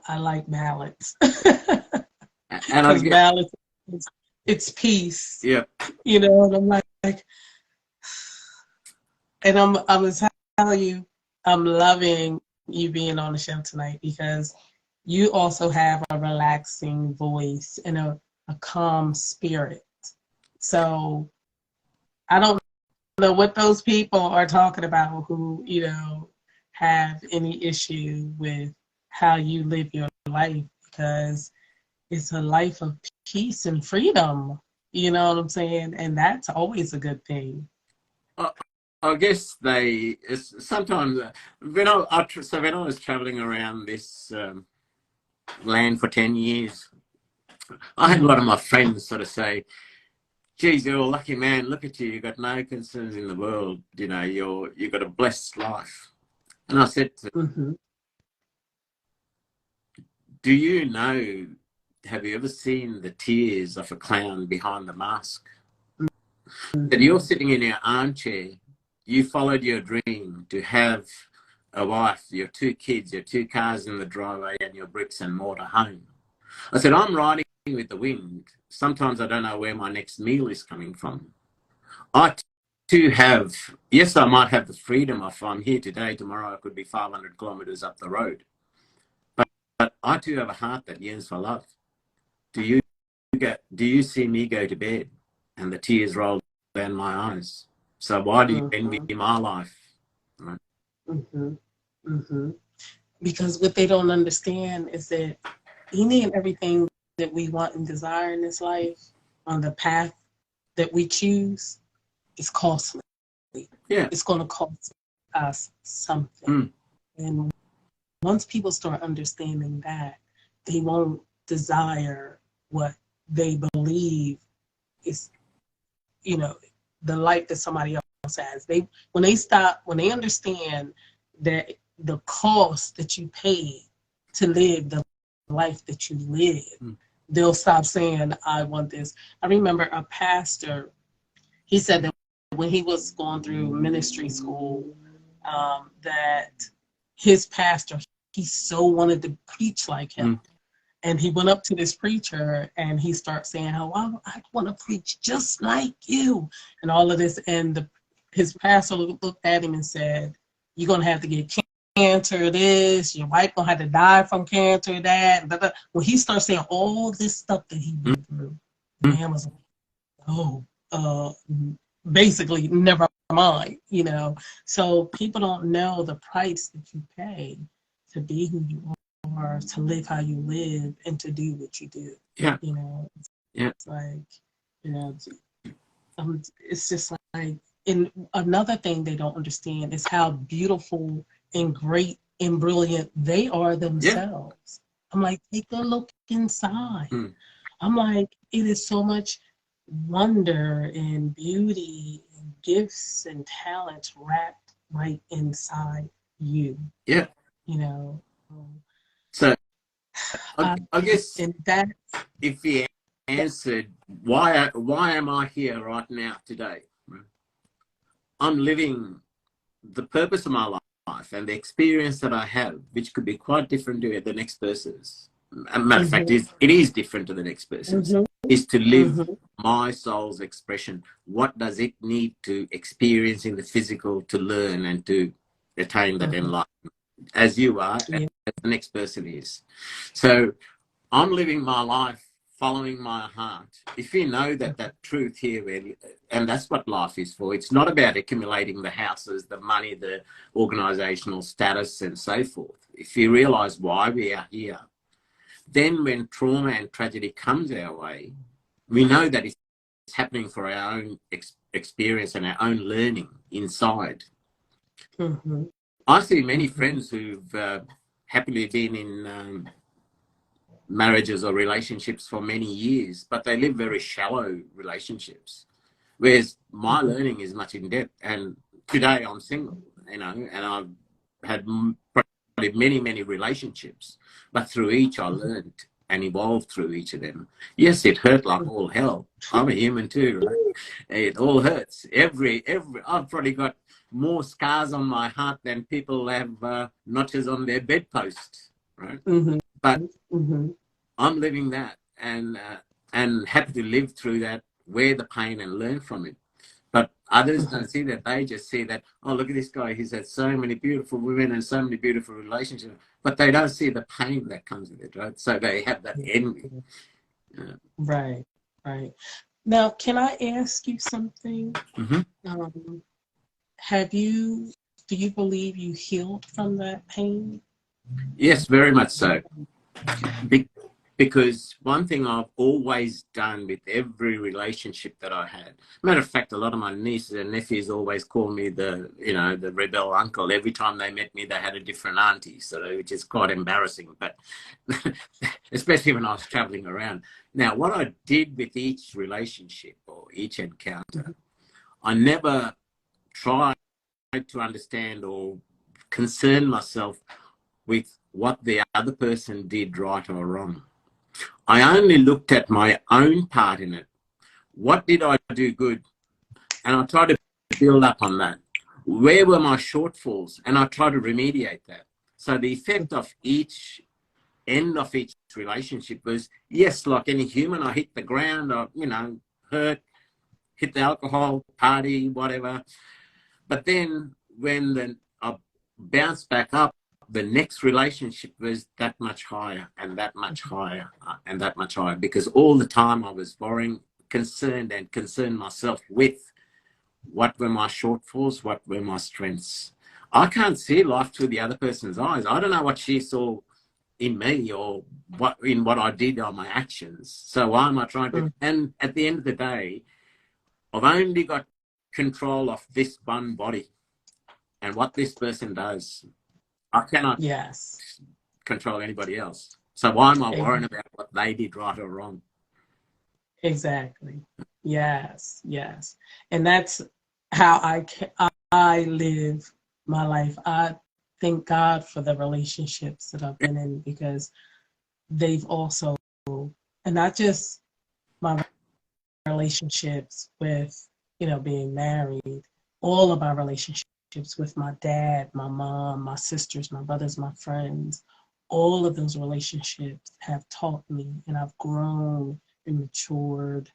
Speaker 1: I like balance.
Speaker 2: And I
Speaker 1: Because
Speaker 2: get,
Speaker 1: balance, it's peace,
Speaker 2: yeah,
Speaker 1: you know, and I'm like, and I'm gonna tell you, I'm loving you being on the show tonight because you also have a relaxing voice and a calm spirit. So I don't know what those people are talking about who, have any issue with how you live your life because it's a life of peace and freedom. You know what I'm saying? And that's always a good thing.
Speaker 2: I, I guess sometimes so when I was traveling around this land for 10 years, I had a lot of my friends sort of say, geez, you're a lucky man. Look at you. You've got no concerns in the world. You know, you've got a blessed life. And I said,
Speaker 1: Mm-hmm.
Speaker 2: do you know, have you ever seen the tears of a clown behind the mask? That you're sitting in your armchair, you followed your dream to have a wife, your two kids, your two cars in the driveway, and your bricks and mortar home. I said, I'm riding with the wind. Sometimes I don't know where my next meal is coming from. I too have, yes, I might have the freedom of I'm here today, tomorrow I could be 500 kilometers up the road. But I too have a heart that yearns for love. Do you see me go to bed and the tears roll down my eyes? So why do you envy
Speaker 1: Mm-hmm.
Speaker 2: my life? Right?
Speaker 1: Mm-hmm. Mm-hmm. Because what they don't understand is that any and everything that we want and desire in this life on the path that we choose is costly.
Speaker 2: Yeah.
Speaker 1: It's going to cost us something.
Speaker 2: Mm.
Speaker 1: And once people start understanding that, they won't desire what they believe is, you know, the life that somebody else has. When they understand that the cost that you pay to live the life that you live, they'll stop saying, I want this. I remember a pastor, he said that when he was going through ministry school, that his pastor, he so wanted to preach like him. And he went up to this preacher and he started saying, "Oh, I want to preach just like you," and all of this. And his pastor looked at him and said, "You're going to have to get cancer, this, your wife going to have to die from cancer, that." Blah, blah. When he started saying all this stuff that he went through, the man was like, "Oh, basically, never mind," you know. So people don't know the price that you pay to be who you are, to live how you live, and to do what you do.
Speaker 2: Yeah.
Speaker 1: You know,
Speaker 2: Yeah.
Speaker 1: it's like, you know, it's just like, and another thing they don't understand is how beautiful and great and brilliant they are
Speaker 2: Yeah.
Speaker 1: themselves. I'm like, take a look inside.
Speaker 2: Mm.
Speaker 1: I'm like, it is so much wonder and beauty and gifts and talents wrapped right inside you,
Speaker 2: Yeah.
Speaker 1: you know.
Speaker 2: So I guess
Speaker 1: And that,
Speaker 2: if he answered, why am I here right now today? I'm living the purpose of my life and the experience that I have, which could be quite different to the next person's. As a matter of fact, it is different to the next person's. Is to live my soul's expression. What does it need to experience in the physical to learn and to attain that enlightenment, as you are,
Speaker 1: yeah.
Speaker 2: as the next person is? So I'm living my life following my heart. If you know that truth here, and that's what life is for, it's not about accumulating the houses, the money, the organizational status, and so forth. If you realize why we are here, then when trauma and tragedy comes our way, we know that it's happening for our own experience and our own learning inside. I see many friends who've happily been in marriages or relationships for many years, but they live very shallow relationships. Whereas my learning is much in depth. And today I'm single, you know, and I've had many, many relationships, but through each I learned and evolved through each of them. Yes, it hurt like all hell. I'm a human too, right? It all hurts. I've probably got more scars on my heart than people have notches on their bedpost, right?
Speaker 1: Mm-hmm.
Speaker 2: But
Speaker 1: Mm-hmm.
Speaker 2: I'm living that and happy to live through that, wear the pain and learn from it. But others don't see that. They just see that, oh, look at this guy. He's had so many beautiful women and so many beautiful relationships. But they don't see the pain that comes with it, right? So they have that envy.
Speaker 1: Right, right. Now, can I ask you something?
Speaker 2: Mm-hmm.
Speaker 1: Do you believe you healed from that pain?
Speaker 2: Yes, very much so. Because one thing I've always done with every relationship that I had, matter of fact, a lot of my nieces and nephews always call me the rebel uncle. Every time they met me, they had a different auntie, which is quite embarrassing, but especially when I was traveling around. Now, what I did with each relationship or each encounter, I never tried to understand or concern myself with what the other person did right or wrong. I only looked at my own part in it. What did I do good? And I tried to build up on that. Where were my shortfalls? And I tried to remediate that. So the effect of each end of each relationship was, yes, like any human, I hit the ground, I, hurt, hit the alcohol, party, whatever. But then when I bounced back up, the next relationship was that much higher and that much higher and that much higher, because all the time I was worrying, concerned myself with what were my shortfalls, what were my strengths. I can't see life through the other person's eyes. I don't know what she saw in me or what I did on my actions. So why am I trying to? And at the end of the day, I've only got control of this one body and what this person does. I cannot control anybody else. So why am I worrying about what they did right or wrong?
Speaker 1: Exactly. Yes, yes. And that's how I live my life. I thank God for the relationships that I've been in, because they've also, and not just my relationships with, being married, all of my relationships with my dad, my mom, my sisters, my brothers, my friends, all of those relationships have taught me, and I've grown and matured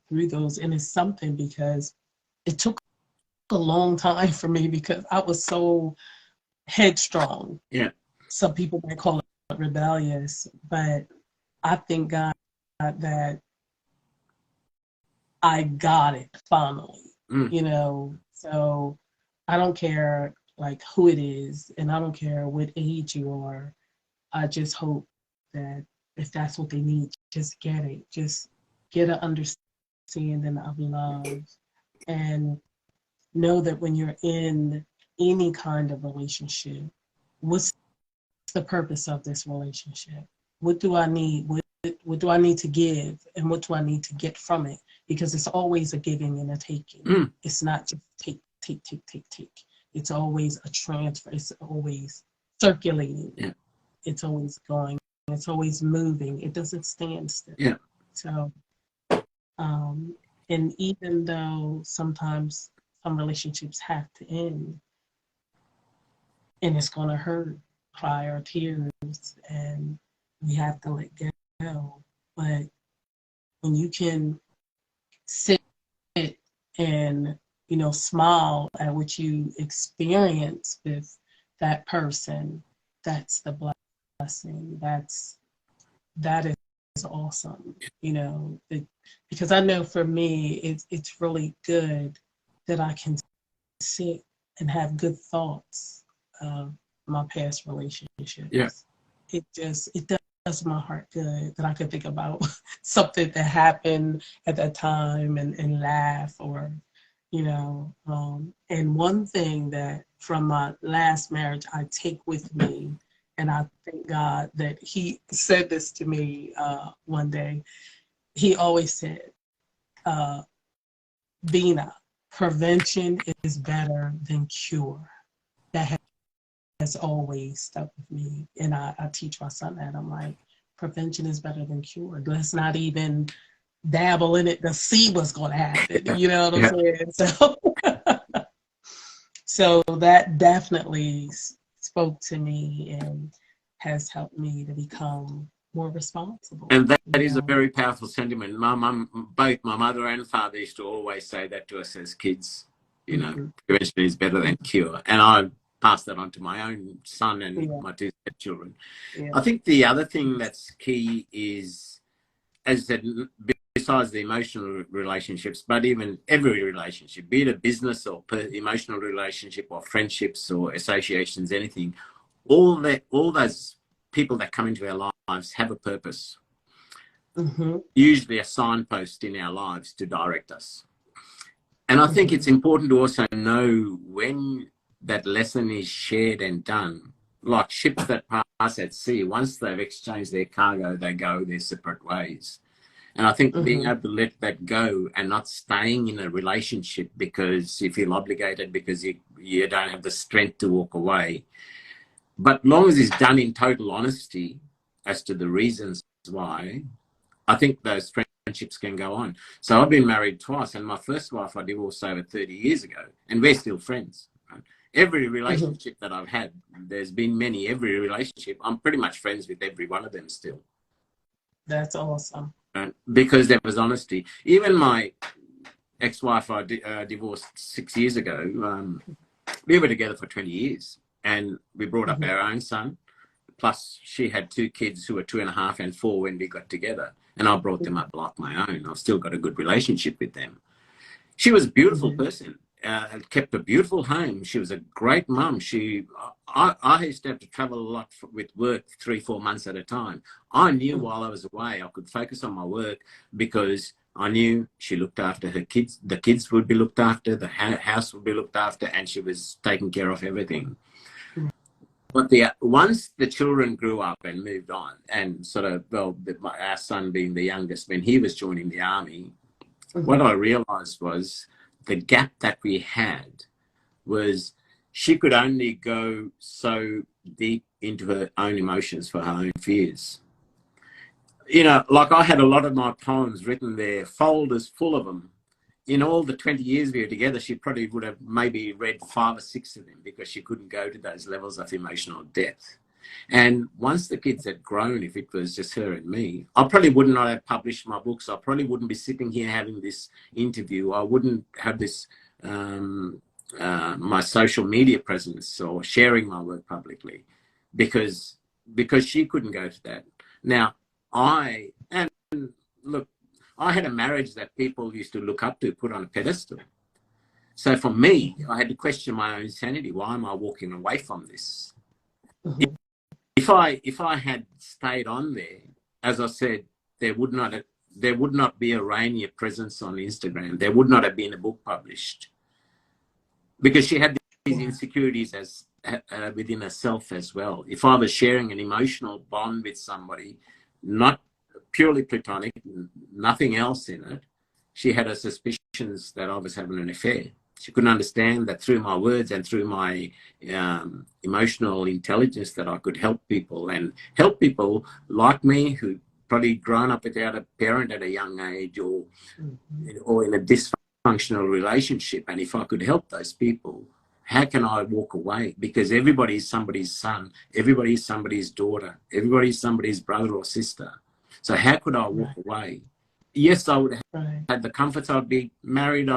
Speaker 1: through those. And it's something, because it took a long time for me, because I was so headstrong.
Speaker 2: Yeah.
Speaker 1: Some people might call it rebellious, but I thank God that I got it finally, so I don't care like who it is, and I don't care what age you are. I just hope that if that's what they need, just get it. Just get an understanding of love, and know that when you're in any kind of relationship, what's the purpose of this relationship? What do I need? What do I need to give, and what do I need to get from it? Because it's always a giving and a taking. It's not just take. It's always a transfer. It's always circulating.
Speaker 2: Yeah.
Speaker 1: It's always going. It's always moving. It doesn't stand still.
Speaker 2: Yeah.
Speaker 1: So, and even though sometimes some relationships have to end, and it's going to hurt, cry or tears, and we have to let go. But when you can sit and, smile at what you experience with that person, that's the blessing. That is awesome, because I know for me, it's really good that I can sit and have good thoughts of my past relationships.
Speaker 2: Yeah.
Speaker 1: It does my heart good that I could think about something that happened at that time and laugh, or, and one thing that from my last marriage I take with me, and I thank God that he said this to me one day. He always said, Vina, prevention is better than cure. That has always stuck with me. And I teach my son that. I'm like, prevention is better than cure. Let's not even dabble in it to see what's going to happen. You know what I'm saying? So, so that definitely spoke to me and has helped me to become more responsible.
Speaker 2: And that is a very powerful sentiment. My mum, both my mother and father used to always say that to us as kids, you know, prevention is better than cure. And I passed that on to my own son and my two stepchildren. I think the other thing that's key is, as I said, besides the emotional relationships, but even every relationship, be it a business or emotional relationship or friendships or associations, anything, all those people that come into our lives have a purpose. Usually a signpost in our lives to direct us. And I think it's important to also know when that lesson is shared and done. Like ships that pass at sea, once they've exchanged their cargo, they go their separate ways. And I think being able to let that go and not staying in a relationship because you feel obligated, because you don't have the strength to walk away. But long as it's done in total honesty as to the reasons why, I think those friendships can go on. So I've been married twice, and my first wife I divorced over 30 years ago, and we're still friends. Right? Every relationship that I've had, there's been many, every relationship, I'm pretty much friends with every one of them still.
Speaker 1: That's awesome.
Speaker 2: Right? Because there was honesty. Even my ex-wife I divorced 6 years ago, we were together for 20 years, and we brought up our own son. Plus, she had two kids who were 2.5 and 4 when we got together. And I brought them up like my own. I've still got a good relationship with them. She was a beautiful person, kept a beautiful home. She was a great mum. I used to have to travel a lot with work 3-4 months at a time. I knew while I was away, I could focus on my work because I knew she looked after her kids. The kids would be looked after. The house would be looked after. And she was taking care of everything. But once the children grew up and moved on, and sort of, well, our son being the youngest, when he was joining the army, what I realized was the gap that we had was she could only go so deep into her own emotions for her own fears. You know, like I had a lot of my poems written there, folders full of them. In all the 20 years we were together, she probably would have maybe read 5 or 6 of them because she couldn't go to those levels of emotional depth. And once the kids had grown, if it was just her and me, I probably would not have published my books. I probably wouldn't be sitting here having this interview. I wouldn't have this, my social media presence or sharing my work publicly because she couldn't go to that. Now, look, I had a marriage that people used to look up to, put on a pedestal. So for me, I had to question my own sanity. Why am I walking away from this? If I had stayed on there, as I said, there would not be a Rainier presence on Instagram. There would not have been a book published because she had these insecurities as within herself as well. If I was sharing an emotional bond with somebody, not purely platonic, nothing else in it, she had her suspicions that I was having an affair. She couldn't understand that through my words and through my emotional intelligence that I could help people and help people like me who probably grown up without a parent at a young age or in a dysfunctional relationship. And if I could help those people, how can I walk away? Because everybody is somebody's son, everybody is somebody's daughter, everybody is somebody's brother or sister. So how could I walk away? Yes, I would have had the comforts. I'd be married.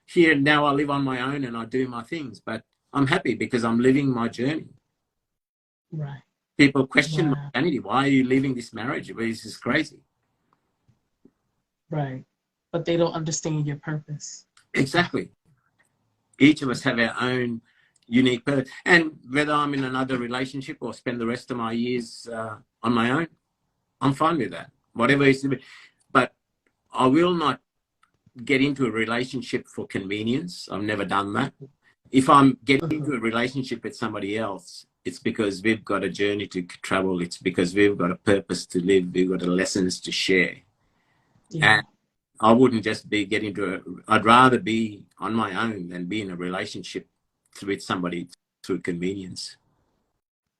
Speaker 2: Here now I live on my own and I do my things. But I'm happy because I'm living my journey.
Speaker 1: Right.
Speaker 2: People question my sanity. Why are you leaving this marriage? This is crazy.
Speaker 1: Right. But they don't understand your purpose.
Speaker 2: Exactly. Each of us have our own unique purpose. And whether I'm in another relationship or spend the rest of my years on my own, I'm fine with that. Whatever is to be. But I will not get into a relationship for convenience. I've never done that. If I'm getting into a relationship with somebody else, it's because we've got a journey to travel. It's because we've got a purpose to live. We've got lessons to share. And I wouldn't just be I'd rather be on my own than be in a relationship with somebody through convenience.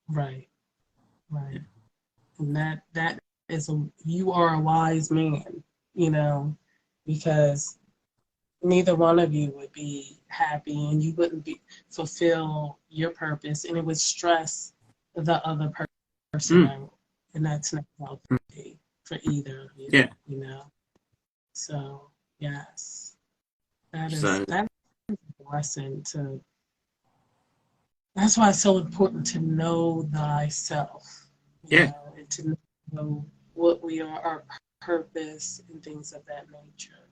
Speaker 1: Right. Right. And that is you are a wise man, you know, because neither one of you would be happy and you wouldn't be fulfill your purpose, and it would stress the other person out, and that's not healthy for either of you.
Speaker 2: Yeah.
Speaker 1: You know. So yes, that is
Speaker 2: So
Speaker 1: a lesson to. That's why it's so important to know thyself, you
Speaker 2: yeah,
Speaker 1: know, and to know what we are, our purpose, and things of that nature.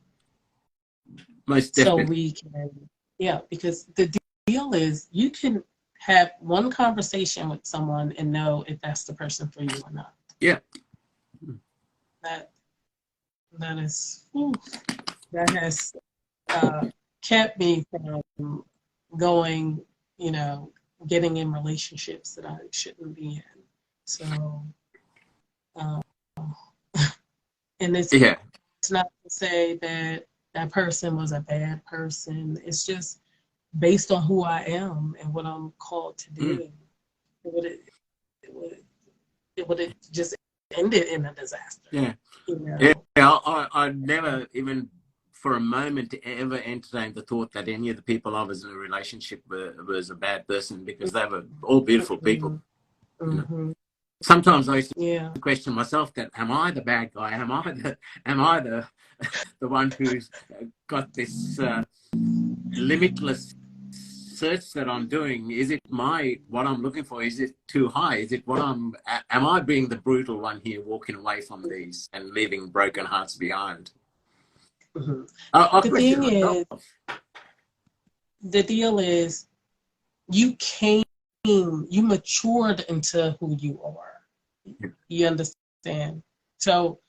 Speaker 2: most
Speaker 1: So
Speaker 2: definitely.
Speaker 1: we can, yeah, because the deal is you can have one conversation with someone and know if that's the person for you or not.
Speaker 2: Yeah.
Speaker 1: That that is, that has kept me from going, you know, getting in relationships that I shouldn't be in. So, um, and
Speaker 2: Yeah.
Speaker 1: it's not to say that that person was a bad person. It's just based on who I am and what I'm called to do. It would it would have just ended in a disaster.
Speaker 2: Yeah.
Speaker 1: You
Speaker 2: Yeah.
Speaker 1: know.
Speaker 2: I never even for a moment ever entertained the thought that any of the people I was in a relationship with was a bad person, because they were all beautiful people.
Speaker 1: Mm-hmm.
Speaker 2: You know?
Speaker 1: Mm-hmm.
Speaker 2: Sometimes I used
Speaker 1: Yeah.
Speaker 2: to question myself that am I the bad guy? Am I the one who's got this limitless search that I'm doing? Is it what I'm looking for? Is it too high? Is it am I being the brutal one here, walking away from these and leaving broken hearts behind?
Speaker 1: Mm-hmm.
Speaker 2: I
Speaker 1: The
Speaker 2: question
Speaker 1: thing
Speaker 2: myself.
Speaker 1: is, the deal is, you matured into who you are. You understand? So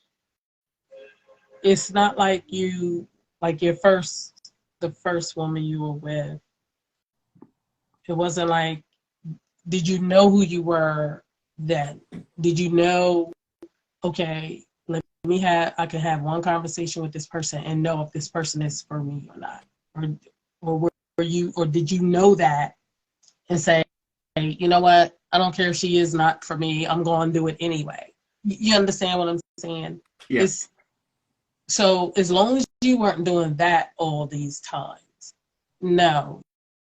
Speaker 1: it's not like the first woman you were with. It wasn't like, did you know who you were then? Did you know, okay, I can have one conversation with this person and know if this person is for me or not? Or did you know that and say, hey, you know what? I don't care if she is not for me. I'm going to do it anyway. You understand what I'm saying?
Speaker 2: Yeah.
Speaker 1: It's so as long as you weren't doing that all these times, no,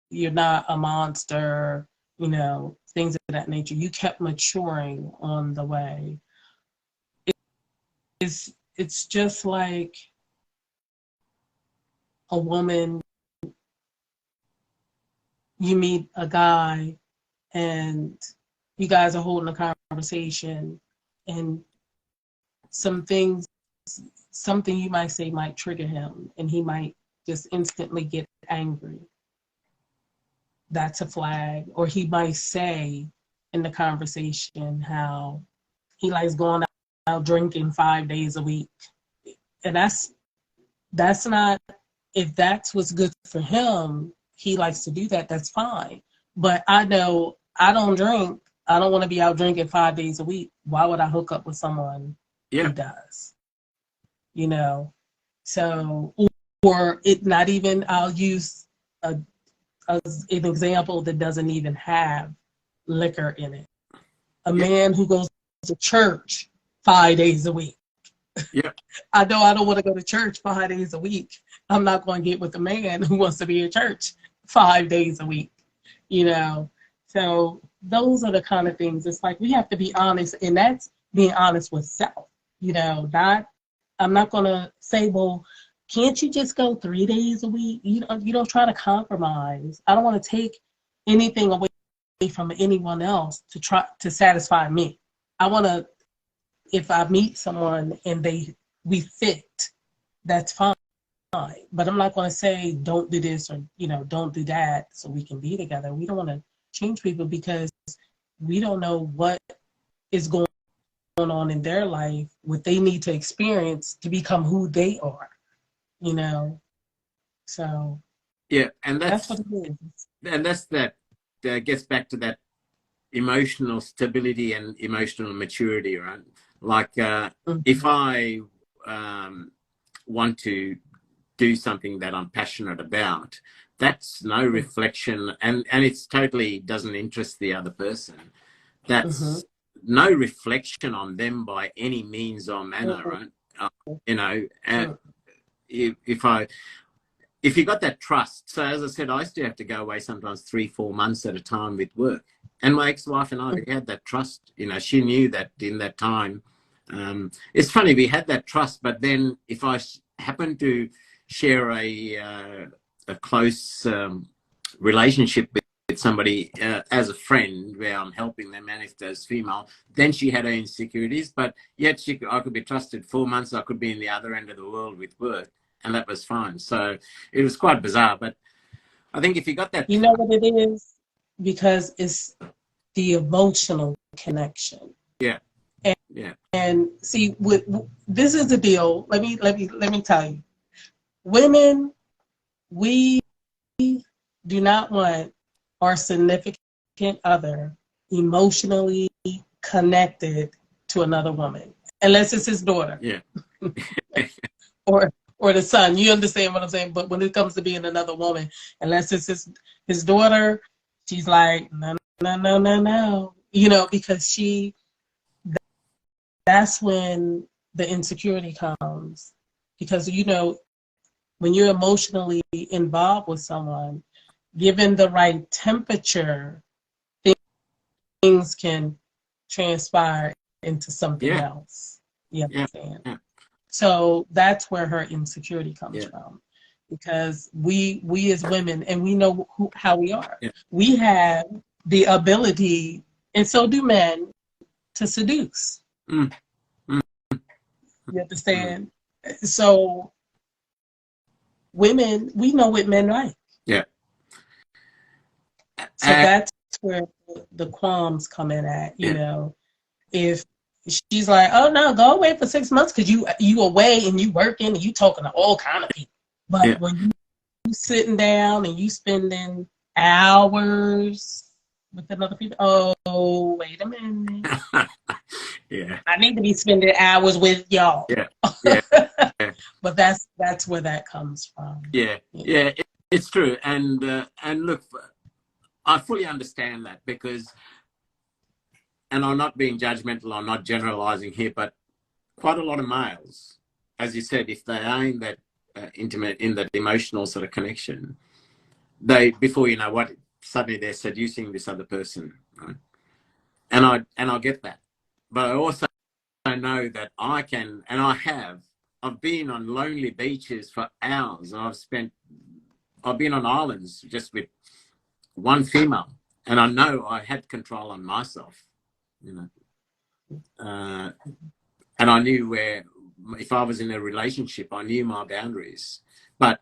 Speaker 1: you're not a monster, you know, things of that nature. You kept maturing on the way. It's just like a woman, you meet a guy and you guys are holding a conversation, and some things, something you might say might trigger him and he might just instantly get angry. That's a flag. Or he might say in the conversation how he likes going out drinking 5 days a week. And that's not, if that's what's good for him, he likes to do that, that's fine. But I know I don't drink. I don't want to be out drinking 5 days a week. Why would I hook up with someone
Speaker 2: Yeah.
Speaker 1: who does? You know? So, or it not even, I'll use an example that doesn't even have liquor in it. A
Speaker 2: Yeah.
Speaker 1: man who goes to church 5 days a week.
Speaker 2: Yeah.
Speaker 1: I know I don't want to go to church 5 days a week. I'm not going to get with a man who wants to be in church 5 days a week, you know? So those are the kind of things. It's like we have to be honest, and that's being honest with self, you know, I'm not going to say, well, can't you just go 3 days a week? You don't try to compromise. I don't want to take anything away from anyone else to try to satisfy me. I want to, if I meet someone and we fit, that's fine. But I'm not going to say don't do this or don't do that so we can be together. We don't want to change people because we don't know what is going on in their life, what they need to experience to become who they are. So
Speaker 2: Yeah. And
Speaker 1: that's what it is.
Speaker 2: that gets back to that emotional stability and emotional maturity, right? Like if I want to do something that I'm passionate about, that's no reflection, and it's totally doesn't interest the other person. That's no reflection on them by any means or manner, right? You know, if you got that trust. So as I said, I used to have to go away sometimes 3-4 months at a time with work, and my ex-wife and I, we had that trust. You know, she knew that in that time. It's funny, we had that trust, but then if I happen to share a close relationship with somebody as a friend, where I'm helping them, and if there's female, then she had her insecurities, but yet I could be trusted 4 months. I could be in the other end of the world with work, and that was fine. So it was quite bizarre, but I think if you got that,
Speaker 1: you know what it is, because it's the emotional connection.
Speaker 2: Yeah.
Speaker 1: And,
Speaker 2: yeah.
Speaker 1: And see, this is the deal. Let me tell you, women, we do not want our significant other emotionally connected to another woman, unless it's his daughter.
Speaker 2: Yeah.
Speaker 1: or the son. You understand what I'm saying? But when it comes to being another woman, unless it's his daughter, she's like, no. You know, because that's when the insecurity comes. Because, you know, when you're emotionally involved with someone, given the right temperature, things can transpire into something else. You understand? Yeah. So that's where her insecurity comes from. Because we as women, and we know how we are. Yeah. We have the ability, and so do men, to seduce. You understand? So women, we know what men like.
Speaker 2: Yeah.
Speaker 1: So that's where the qualms come in at, you know. If she's like, oh no, go away for 6 months because you away and you working and you talking to all kind of people. But when you sitting down and you spending hours with another people, oh, wait a minute. I need to be spending hours with y'all. But that's where that comes from.
Speaker 2: It's true. And look, I fully understand that, because, and I'm not being judgmental, I'm not generalizing here, but quite a lot of males, as you said, if they are in that intimate, in that emotional sort of connection, they, before you know what, suddenly they're seducing this other person, right? And I get that, but I also know that I can, and I've been on lonely beaches for hours, and I've been on islands just with one female, and I know I had control on myself, you know, and I knew where, if I was in a relationship, I knew my boundaries. But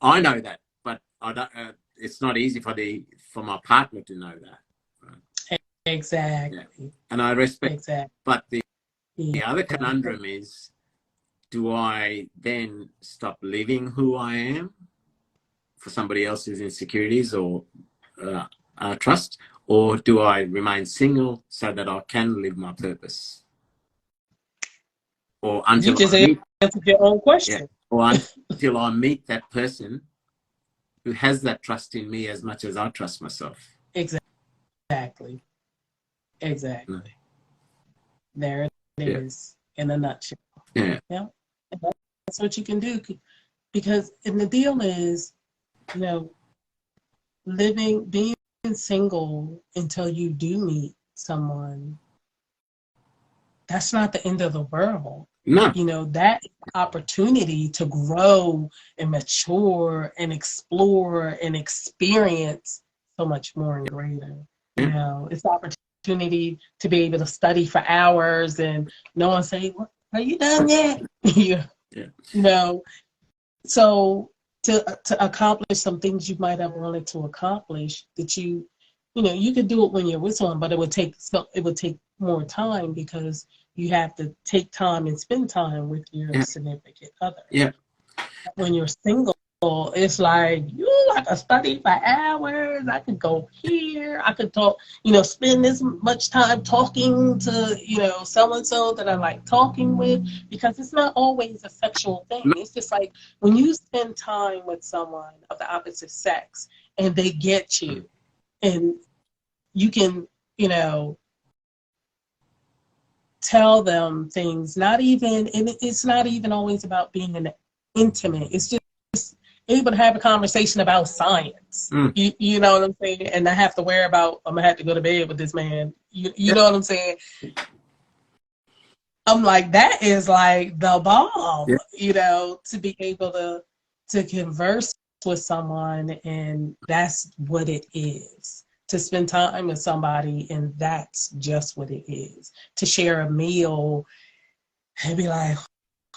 Speaker 2: I know that, but I don't. It's not easy for my partner to know that. Right?
Speaker 1: Exactly.
Speaker 2: Yeah. And I respect.
Speaker 1: Exactly.
Speaker 2: But the other conundrum is, do I then stop living who I am for somebody else's insecurities or trust, or do I remain single so that I can live my purpose? Or until
Speaker 1: you just answered your own question.
Speaker 2: Or until I meet that person who has that trust in me as much as I trust myself.
Speaker 1: Exactly. There it is, in a nutshell. Yeah. That's what you can do, because, and the deal is, you know, being single until you do meet someone, that's not the end of the world.
Speaker 2: No.
Speaker 1: You know, that opportunity to grow and mature and explore and experience so much more and greater. You know, it's opportunity to be able to study for hours and no one say, "What, are you done yet?" You know, so to accomplish some things you might have wanted to accomplish, that you know, you could do it when you're with someone, but it would take more time, because you have to take time and spend time with your significant other.
Speaker 2: Yeah.
Speaker 1: When you're single, it's like I could study for hours. I could go here. I could talk, spend this much time talking to, so and so that I like talking with, because it's not always a sexual thing. It's just like when you spend time with someone of the opposite sex and they get you, and you can, tell them things, and it's not even always about being an intimate. It's just able to have a conversation about science. You know what I'm saying? And I have to worry about, I'm gonna have to go to bed with this man. You know what I'm saying? I'm like, that is like the bomb, to be able to converse with someone, and that's what it is. To spend time with somebody, and that's just what it is. To share a meal and be like,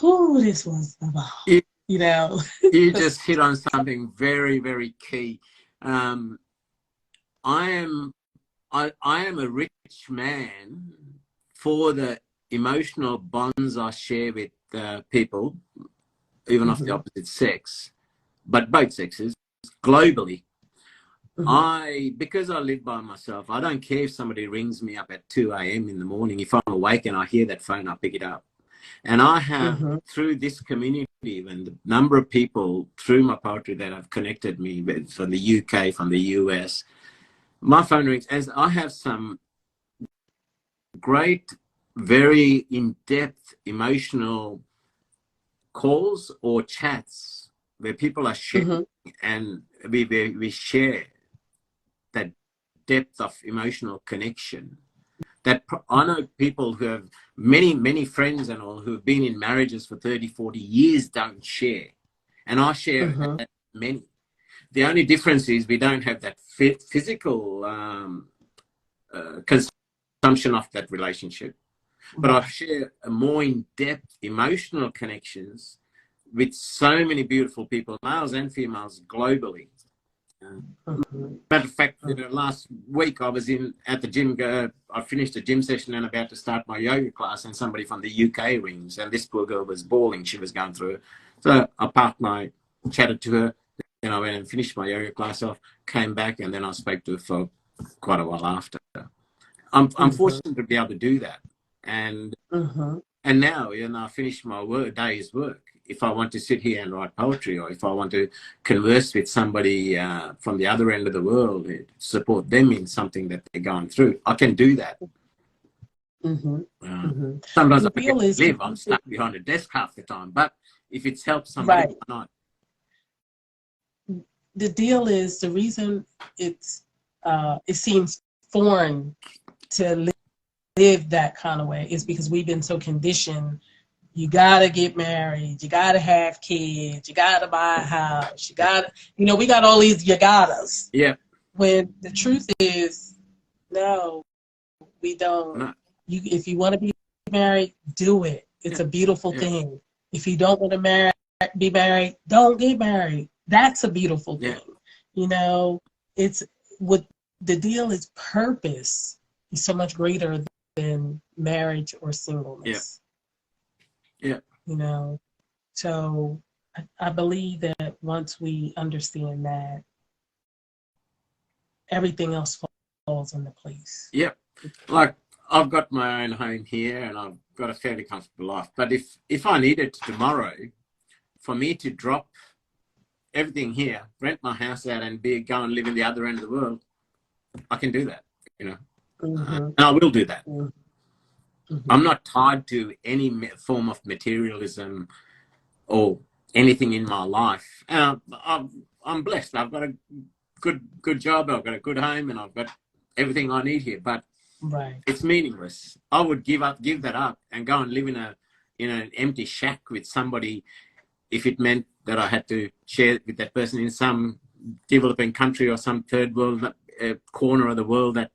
Speaker 1: "Who this was about?"
Speaker 2: You just hit on something very, very key. I am a rich man for the emotional bonds I share with people, even of the opposite sex, but both sexes, globally. Because I live by myself, I don't care if somebody rings me up at 2 a.m. in the morning. If I'm awake and I hear that phone, I pick it up. And I have, through this community, and the number of people through my poetry that have connected me with, from the UK, from the US, my phone rings, as I have some great, very in-depth emotional calls or chats where people are sharing, and we share that depth of emotional connection. That I know people who have many friends and all, who have been in marriages for 30, 40 years, don't share. And I share many. The only difference is we don't have that physical consumption of that relationship. But I share a more in-depth emotional connections with so many beautiful people, males and females, globally. Matter of fact, last week I was at the gym. I finished a gym session and about to start my yoga class, and somebody from the UK rings, and this poor girl was bawling. She was going through it. So I chatted to her, then I went and finished my yoga class off, came back, and then I spoke to her for quite a while after. I'm fortunate to be able to do that, and now I finished my day's work. If I want to sit here and write poetry, or if I want to converse with somebody from the other end of the world, support them in something that they're going through, I can do that. Sometimes I forget to live. I'm stuck behind a desk half the time. But if it's helped somebody, why not?
Speaker 1: The deal is, the reason it seems foreign to live that kind of way is because we've been so conditioned. You gotta get married. You gotta have kids. You gotta buy a house. You gotta, we got all these you gottas.
Speaker 2: Yeah.
Speaker 1: When the truth is, no, we don't.
Speaker 2: No.
Speaker 1: If you want to be married, do it. It's a beautiful thing. If you don't want to be married, don't get married. That's a beautiful thing. It's what the deal is. Purpose is so much greater than marriage or singleness.
Speaker 2: Yeah.
Speaker 1: So I believe that once we understand that, everything else falls into place.
Speaker 2: Yeah. Like, I've got my own home here and I've got a fairly comfortable life. But if I needed tomorrow for me to drop everything here, rent my house out and go and live in the other end of the world, I can do that, and I will do that. I'm not tied to any form of materialism or anything in my life. And I'm blessed. I've got a good job. I've got a good home, and I've got everything I need here. But it's meaningless. I would give that up, and go and live in an empty shack with somebody if it meant that I had to share with that person in some developing country or some third world corner of the world that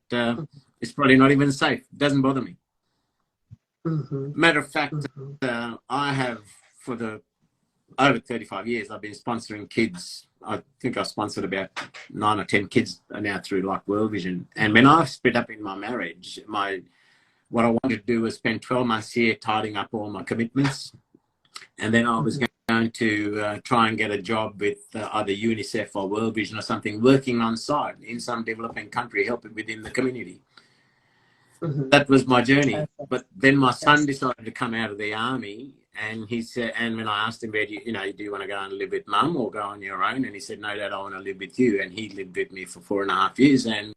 Speaker 2: is probably not even safe. It doesn't bother me. Matter of fact, I have, for the over 35 years, I've been sponsoring kids. I think I've sponsored about 9 or 10 kids now through like World Vision. And when I split up in my marriage, what I wanted to do was spend 12 months here tidying up all my commitments. And then I was going going to try and get a job with either UNICEF or World Vision or something, working on site in some developing country, helping within the community. That was my journey. But then my son decided to come out of the army, and he said, and when I asked him, where do you want to go and live with mum or go on your own? And he said, no, Dad, I want to live with you. And he lived with me for 4.5 years, and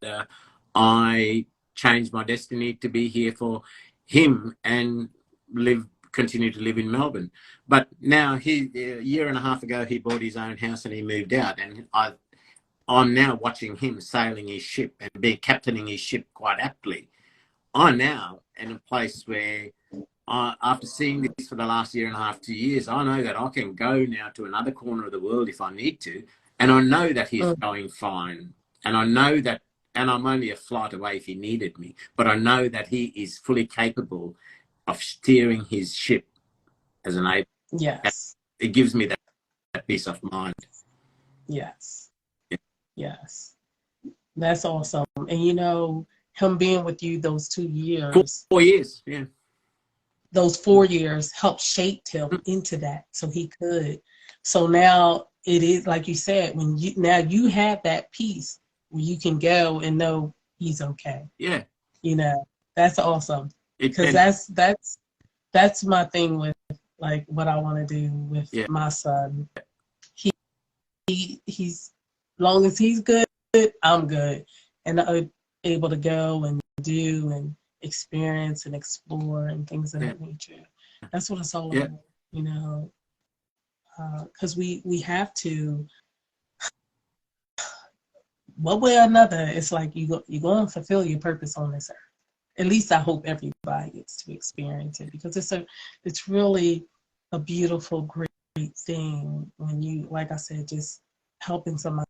Speaker 2: I changed my destiny to be here for him and continue to live in Melbourne. But now a year and a half ago, he bought his own house and he moved out, and I'm now watching him sailing his ship and captaining his ship quite aptly. I'm now in a place where, after seeing this for the last year and a half, 2 years, I know that I can go now to another corner of the world if I need to. And I know that he's going fine. And I know that, and I'm only a flight away if he needed me, but I know that he is fully capable of steering his ship as an able.
Speaker 1: Yes.
Speaker 2: It gives me that peace of mind.
Speaker 1: Yes. Yeah. Yes. That's awesome. And you know, him being with you those 2 years.
Speaker 2: 4 years, yeah.
Speaker 1: Those 4 years helped shape him into that, so he could. So now it is, like you said, when you have that peace where you can go and know he's okay.
Speaker 2: Yeah.
Speaker 1: You know, that's awesome. Because that's my thing with like what I want to do with my son. He's long as he's good, I'm good, and I'm able to go and do and experience and explore and things of that nature. That's what it's all about, you know. Because we have to, one way or another, it's like you're going to fulfill your purpose on this earth. At least I hope everybody gets to experience it, because it's really a beautiful, great thing when you, like I said, just helping somebody,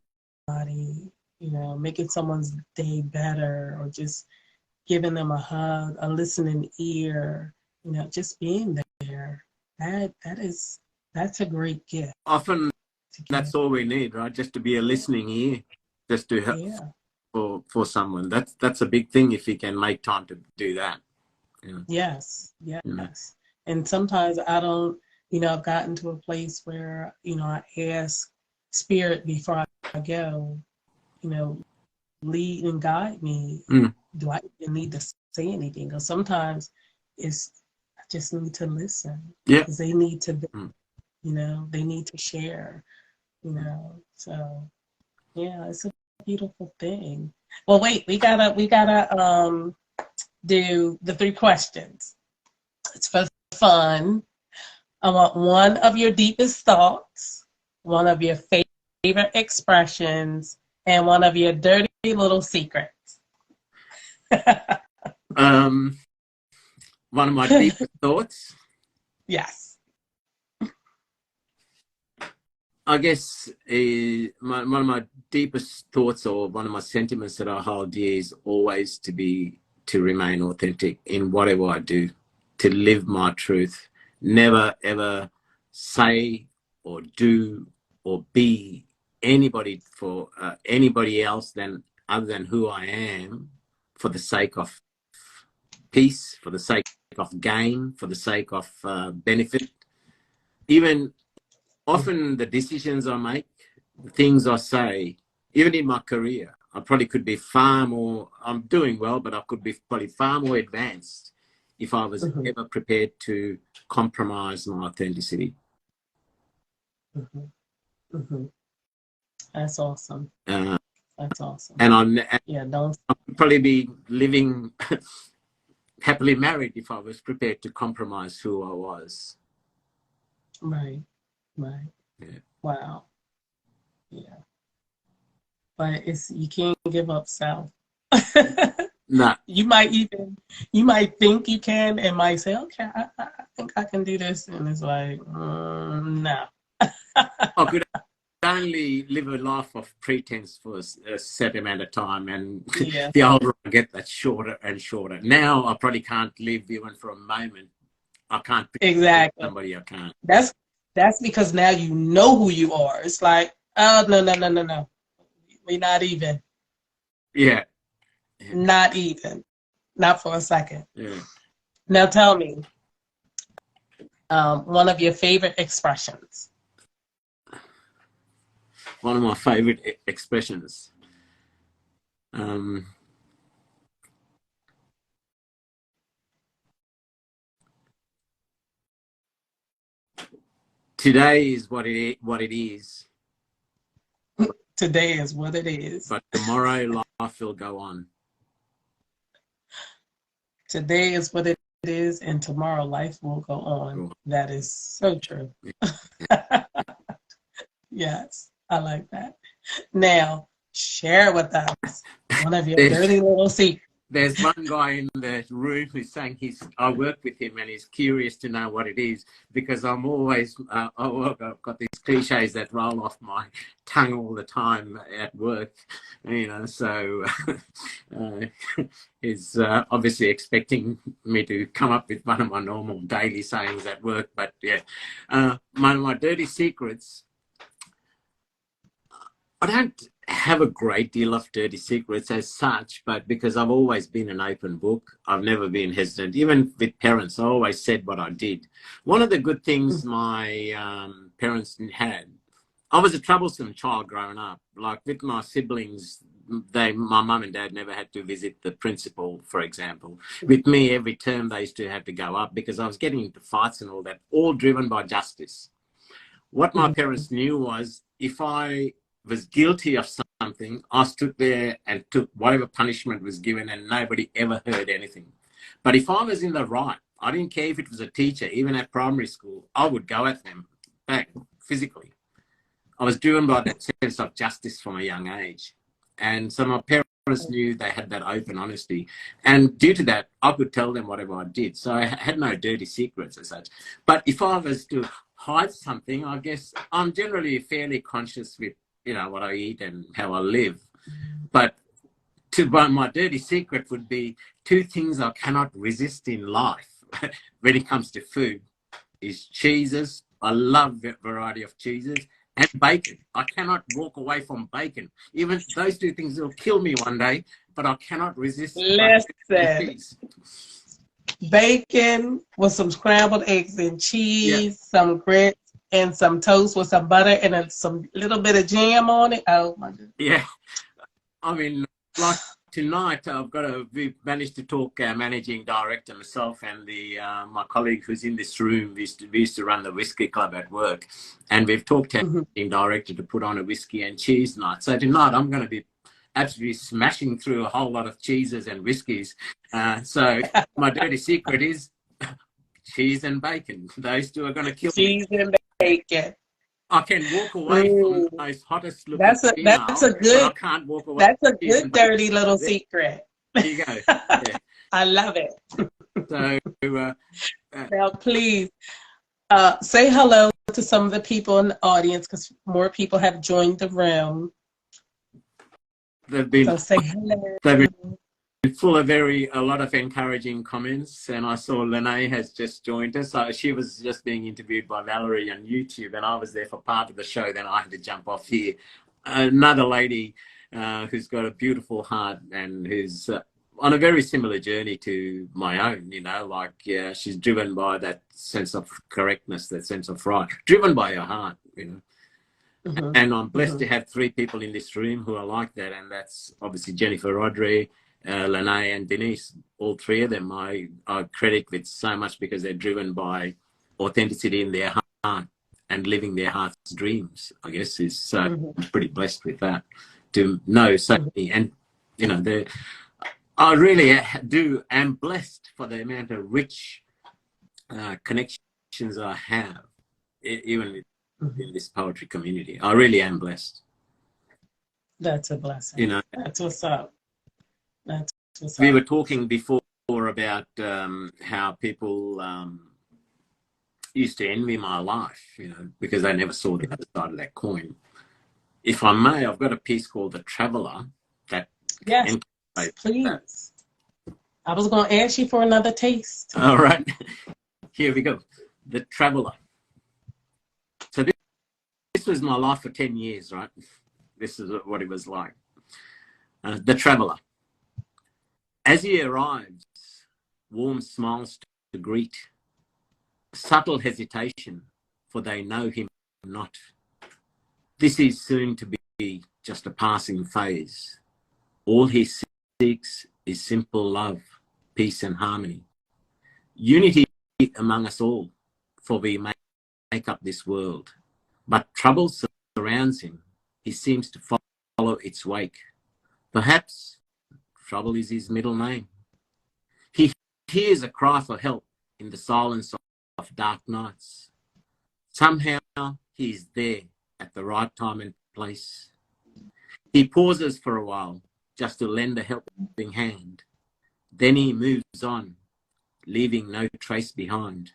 Speaker 1: you know, making someone's day better, or just giving them a hug, a listening ear, you know, just being there. That's a great gift.
Speaker 2: Often that's all we need, right? Just to be a listening ear, just to help for someone. That's a big thing if you can make time to do that. Yeah.
Speaker 1: Yes. And sometimes I don't, you know, I've gotten to a place where, you know, I ask Spirit before I go, you know, lead and guide me. Do I even need to say anything? Because sometimes I just need to listen.
Speaker 2: Yeah.
Speaker 1: Because they need to, you know, they need to share, you know. So yeah, it's a beautiful thing. Well, wait, we gotta do the 3 questions. It's for fun. I want one of your deepest thoughts, one of your favorite expressions, and one of your dirty little secrets.
Speaker 2: One of my deepest thoughts.
Speaker 1: Yes.
Speaker 2: I guess one of my deepest thoughts, or one of my sentiments that I hold dear, is always to remain authentic in whatever I do, to live my truth, never ever say or do or be anybody for anybody else other than who I am, for the sake of peace, for the sake of gain, for the sake of benefit. Even often the decisions I make, the things I say, even in my career, I probably could be far more, I'm doing well, but I could be probably far more advanced if I was ever prepared to compromise my authenticity.
Speaker 1: That's awesome. That's awesome.
Speaker 2: And
Speaker 1: I'll
Speaker 2: probably be living happily married if I was prepared to compromise who I was.
Speaker 1: Right. Yeah. Wow. Yeah. But you can't give up self.
Speaker 2: No.
Speaker 1: You might think you can, and might say, okay, I think I can do this, and it's like, no.
Speaker 2: I could only live a life of pretense for a set amount of time, and the older I get, that's shorter and shorter. Now I probably can't live even for a moment. I can't
Speaker 1: exactly
Speaker 2: somebody. I can't.
Speaker 1: That's because now you know who you are. It's like, oh no, we're not even.
Speaker 2: Yeah.
Speaker 1: Not even. Not for a second.
Speaker 2: Yeah.
Speaker 1: Now tell me, one of your favorite expressions.
Speaker 2: one of my favorite expressions. Today is what it is.
Speaker 1: Today is what it is.
Speaker 2: But tomorrow life will go on.
Speaker 1: Today is what it is, and tomorrow life will go on. That is so true. Yes, I like that. Now, share with us one of your dirty little secrets.
Speaker 2: There's one guy in the room who's saying I work with him and he's curious to know what it is, because I'm always, I've got these cliches that roll off my tongue all the time at work, you know, so he's obviously expecting me to come up with one of my normal daily sayings at work. But yeah, my dirty secrets, I don't have a great deal of dirty secrets as such, but because I've always been an open book, I've never been hesitant. Even with parents, I always said what I did. One of the good things my parents had, I was a troublesome child growing up. Like with my siblings, my mum and dad never had to visit the principal, for example. With me, every term they used to have to go up because I was getting into fights and all that, all driven by justice. What my parents knew was if I was guilty of something, I stood there and took whatever punishment was given, and nobody ever heard anything. But if I was in the right, I didn't care if it was a teacher, even at primary school, I would go at them back physically. I was driven by that sense of justice from a young age. And so my parents knew they had that open honesty. And due to that, I could tell them whatever I did. So I had no dirty secrets as such. But if I was to hide something, I guess I'm generally fairly conscious with, you know, what I eat and how I live. But my dirty secret would be two things I cannot resist in life when it comes to food is cheeses. I love a variety of cheeses, and bacon. I cannot walk away from bacon. Even those two things will kill me one day, but I cannot resist cheese.
Speaker 1: Bacon with some scrambled eggs and cheese, some grits, and some toast with some butter and some little bit of jam on it. Oh my goodness.
Speaker 2: Yeah. I mean, like tonight, we've managed to talk managing director, myself and my colleague who's in this room. We used to run the whiskey club at work, and we've talked to managing director to put on a whiskey and cheese night. So tonight I'm going to be absolutely smashing through a whole lot of cheeses and whiskeys. So my dirty secret is cheese and bacon. Those two are going to kill me.
Speaker 1: Cheese and bacon.
Speaker 2: I can walk away from the most hottest looking
Speaker 1: that's a good.
Speaker 2: I can't walk away.
Speaker 1: That's a good dirty little secret.
Speaker 2: There you go. Yeah.
Speaker 1: I love it.
Speaker 2: So
Speaker 1: now, please say hello to some of the people in the audience, because more people have joined the room. So say hello.
Speaker 2: They've been full of a lot of encouraging comments, and I saw Rainier has just joined us. She was just being interviewed by Valerie on YouTube, and I was there for part of the show. Then I had to jump off here. Another lady who's got a beautiful heart and who's on a very similar journey to my own. You know, like she's driven by that sense of correctness, that sense of right, driven by her heart. You know. And I'm blessed to have three people in this room who are like that, and that's obviously Jennifer Rodri, Rainier and Denise. All three of them I credit with so much because they're driven by authenticity in their heart and living their heart's dreams, I guess, is so I'm pretty blessed with that, to know so many. And, you know, I really am blessed for the amount of rich connections I have, even in this poetry community. I really am blessed.
Speaker 1: That's a blessing.
Speaker 2: You know,
Speaker 1: that's what's up. That's what's
Speaker 2: we
Speaker 1: up.
Speaker 2: were talking before about how people used to envy my life, you know, because they never saw the other side of that coin. If I may, I've got a piece called The Traveller that
Speaker 1: yes, please. I was going to ask you for another taste.
Speaker 2: All right. Here we go. The Traveller. So this was my life for 10 years, right? This is what it was like. The Traveller. As he arrives, warm smiles to greet, subtle hesitation, for they know him not. This is soon to be just a passing phase. All he seeks is simple love, peace and harmony. Unity among us all, for we make up this world. But trouble surrounds him. He seems to follow its wake. Perhaps trouble is his middle name. He hears a cry for help in the silence of dark nights. Somehow he is there at the right time and place. He pauses for a while just to lend a helping hand. Then he moves on, leaving no trace behind.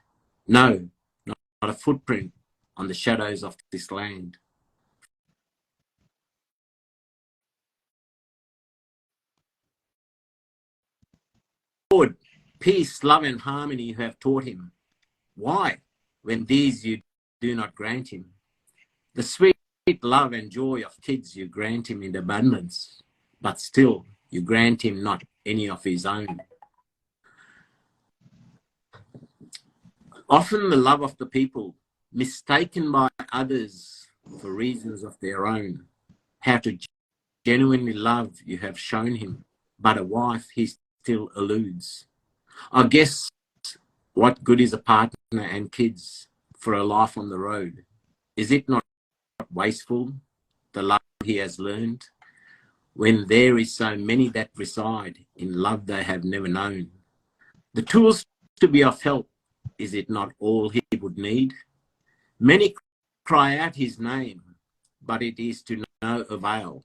Speaker 2: No, not a footprint on the shadows of this land. Lord, peace, love and harmony you have taught him. Why, when these you do not grant him? The sweet love and joy of kids you grant him in abundance, but still you grant him not any of his own. Often the love of the people, mistaken by others for reasons of their own. How to genuinely love you have shown him, but a wife he still eludes. I guess what good is a partner and kids for a life on the road? Is it not wasteful, the love he has learned, when there is so many that reside in love they have never known? The tools to be of help, is it not all he would need? Many cry out his name, but it is to no avail.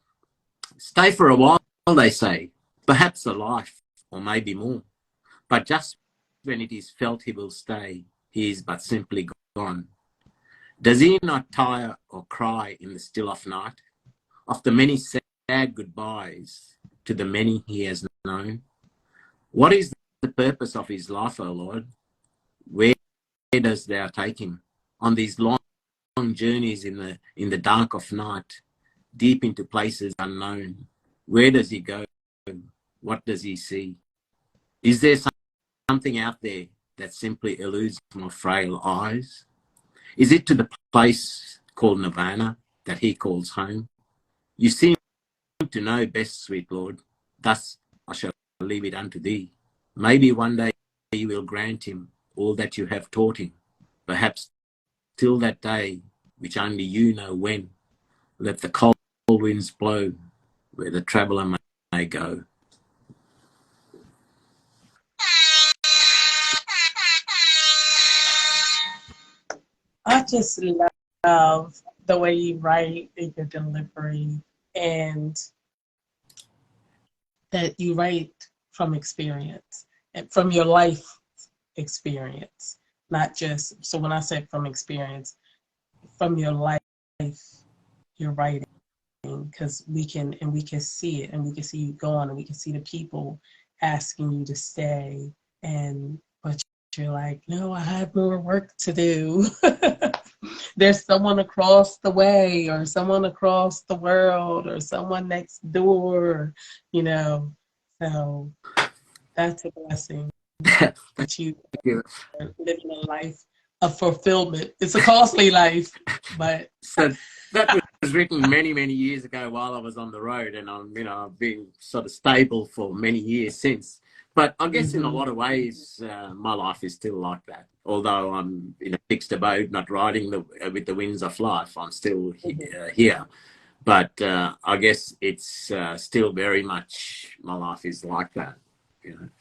Speaker 2: Stay for a while, they say, perhaps a life, or maybe more. But just when it is felt he will stay, he is but simply gone. Does he not tire or cry in the still of night, of the many sad goodbyes to the many he has known? What is the purpose of his life, O Lord? Where does thou take him? On these long journeys in the dark of night, deep into places unknown. Where does he go? What does he see? Is there something out there that simply eludes my frail eyes? Is it to the place called Nirvana that he calls home? You seem to know best, sweet Lord. Thus I shall leave it unto thee. Maybe one day you will grant him all that you have taught him. Perhaps till that day, which only you know when, let the cold winds blow where the traveller may go.
Speaker 1: I just love the way you write in your delivery, and that you write from experience and from your life experience, not just, so when I said from experience, from your life, you're writing, because we can see it, and we can see you going, and we can see the people asking you to stay, and but you're like, no, I have more work to do. There's someone across the way, or someone across the world, or someone next door, you know. So that's a blessing that you are living a life of fulfillment. It's a costly life, but
Speaker 2: so that was written many, many years ago while I was on the road, and I've been sort of stable for many years since. But I guess in a lot of ways, my life is still like that. Although I'm in a fixed abode, not riding with the winds of life, I'm still here. But I guess it's still very much, my life is like that, you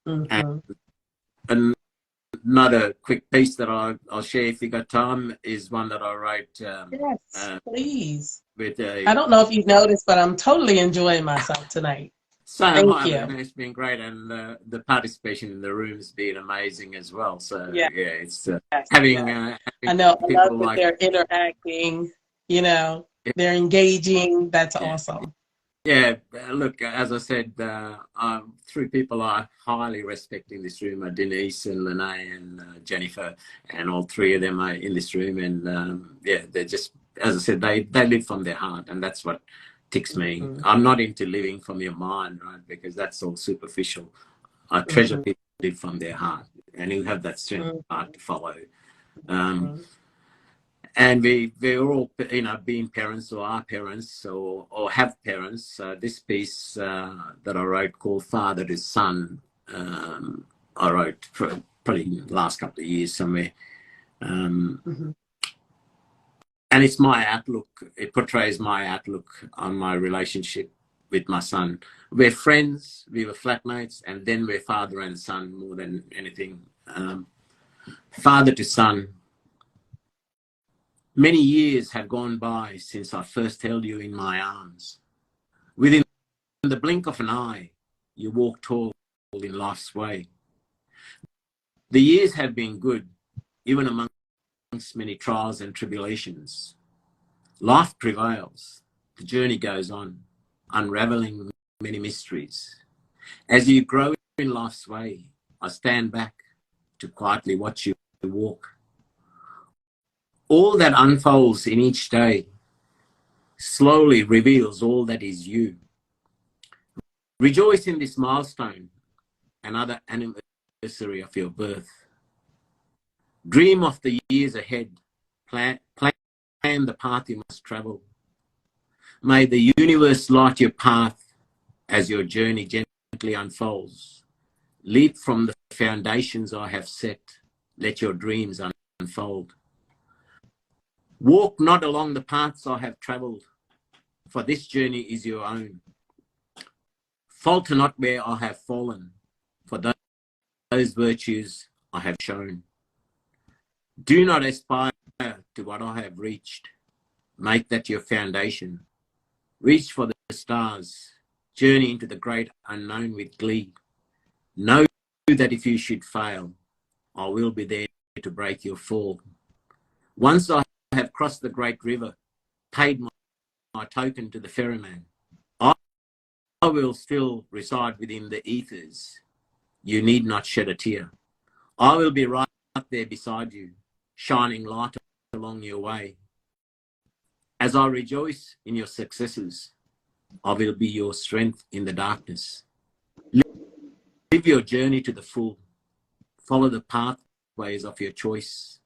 Speaker 2: know. And another quick piece that I'll share if you got time is one that I wrote.
Speaker 1: Yes, please.
Speaker 2: With
Speaker 1: I don't know if you've noticed, but I'm totally enjoying myself tonight.
Speaker 2: So
Speaker 1: Thank you.
Speaker 2: it's been great, and the participation in the room has been amazing as well. So
Speaker 1: yeah,
Speaker 2: it's having,
Speaker 1: I know, I love that
Speaker 2: like,
Speaker 1: they're interacting, they're engaging. That's awesome.
Speaker 2: Yeah, look, as I said, three people I highly respect in this room are Denise and Lene and Jennifer, and all three of them are in this room. And they're just, as I said, they live from their heart, and that's what ticks me. I'm not into living from your mind, right? Because that's all superficial. I treasure people who live from their heart and who have that strength of heart to follow. And we're all, you know, being parents or are parents or have parents. This piece that I wrote called Father to Son, I wrote for probably the last couple of years somewhere. And it's my outlook. It portrays my outlook on my relationship with my son. We're friends, we were flatmates, and then we're father and son more than anything. Father to son. Many years have gone by since I first held you in my arms. Within the blink of an eye, you walk tall in life's way. The years have been good, even amongst many trials and tribulations. Life prevails, the journey goes on, unraveling many mysteries. As you grow in life's way, I stand back to quietly watch you walk. All that unfolds in each day slowly reveals all that is you. Rejoice in this milestone, another anniversary of your birth. Dream of the years ahead, plan the path you must travel. May the universe light your path as your journey gently unfolds. Leap from the foundations I have set, let your dreams unfold. Walk not along the paths I have traveled, for this journey is your own. Falter not where I have fallen, for those virtues I have shown. Do not aspire to what I have reached. Make that your foundation. Reach for the stars. Journey into the great unknown with glee. Know that if you should fail, I will be there to break your fall. Once I have crossed the great river, paid my token to the ferryman, I will still reside within the ethers. You need not shed a tear. I will be right there beside you, shining light along your way. As I rejoice in your successes, I will be your strength in the darkness. Live your journey to the full. Follow the pathways of your choice.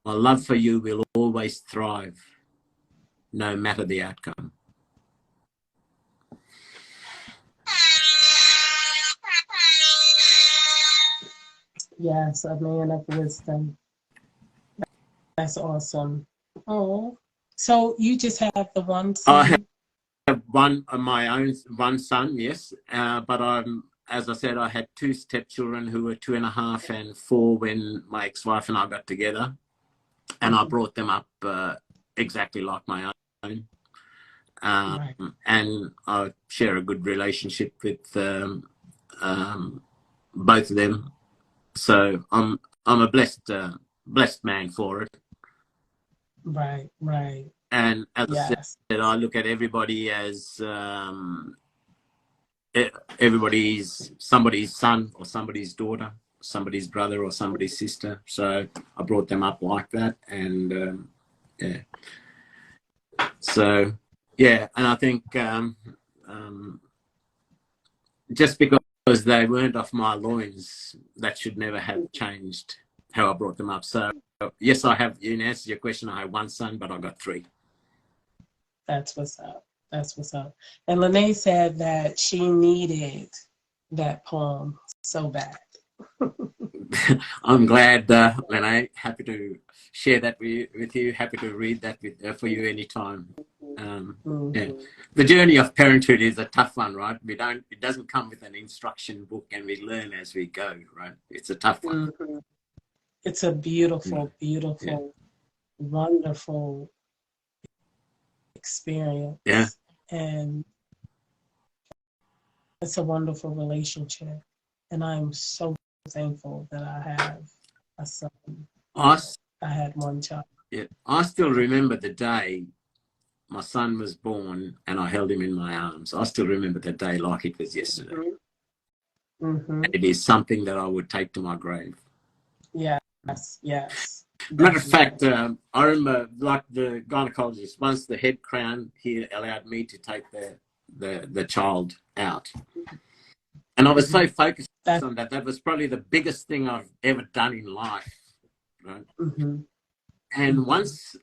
Speaker 2: My love for you will always thrive, no matter the outcome.
Speaker 1: Yes, a man of wisdom. That's awesome. Oh, so you just have the one
Speaker 2: I
Speaker 1: son?
Speaker 2: have one of my own, one son, yes, but as I said, I had two stepchildren who were 2.5 and 4 when my ex-wife and I got together, and I brought them up exactly like my own.
Speaker 1: Right.
Speaker 2: And I share a good relationship with both of them. So I'm a blessed man for it.
Speaker 1: Right, right.
Speaker 2: And as I
Speaker 1: Yes.
Speaker 2: said, I look at everybody as everybody's somebody's son or somebody's daughter, somebody's brother or somebody's sister. So I brought them up like that, and yeah. So yeah, and I think just because they weren't off my loins, that should never have changed how I brought them up. So yes, I have. In answer to your question, I have one son, but I got 3.
Speaker 1: That's what's up. That's what's up. And Lene said that she needed that poem so bad.
Speaker 2: I'm glad, Lene. Happy to share that with you. Happy to read that for you anytime. Yeah. The journey of parenthood is a tough one, right? It doesn't come with an instruction book, and we learn as we go, right? It's a tough one.
Speaker 1: It's a beautiful, beautiful, wonderful experience.
Speaker 2: Yeah.
Speaker 1: And it's a wonderful relationship. And I'm so thankful that I have a son. I had one child.
Speaker 2: Yeah. I still remember the day my son was born and I held him in my arms. I still remember the day like it was yesterday. And it is something that I would take to my grave.
Speaker 1: Yes, yes.
Speaker 2: Matter of fact, I remember, like the gynecologist, once the head crown, he allowed me to take the child out. And I was so focused on that. That was probably the biggest thing I've ever done in life. Right? And once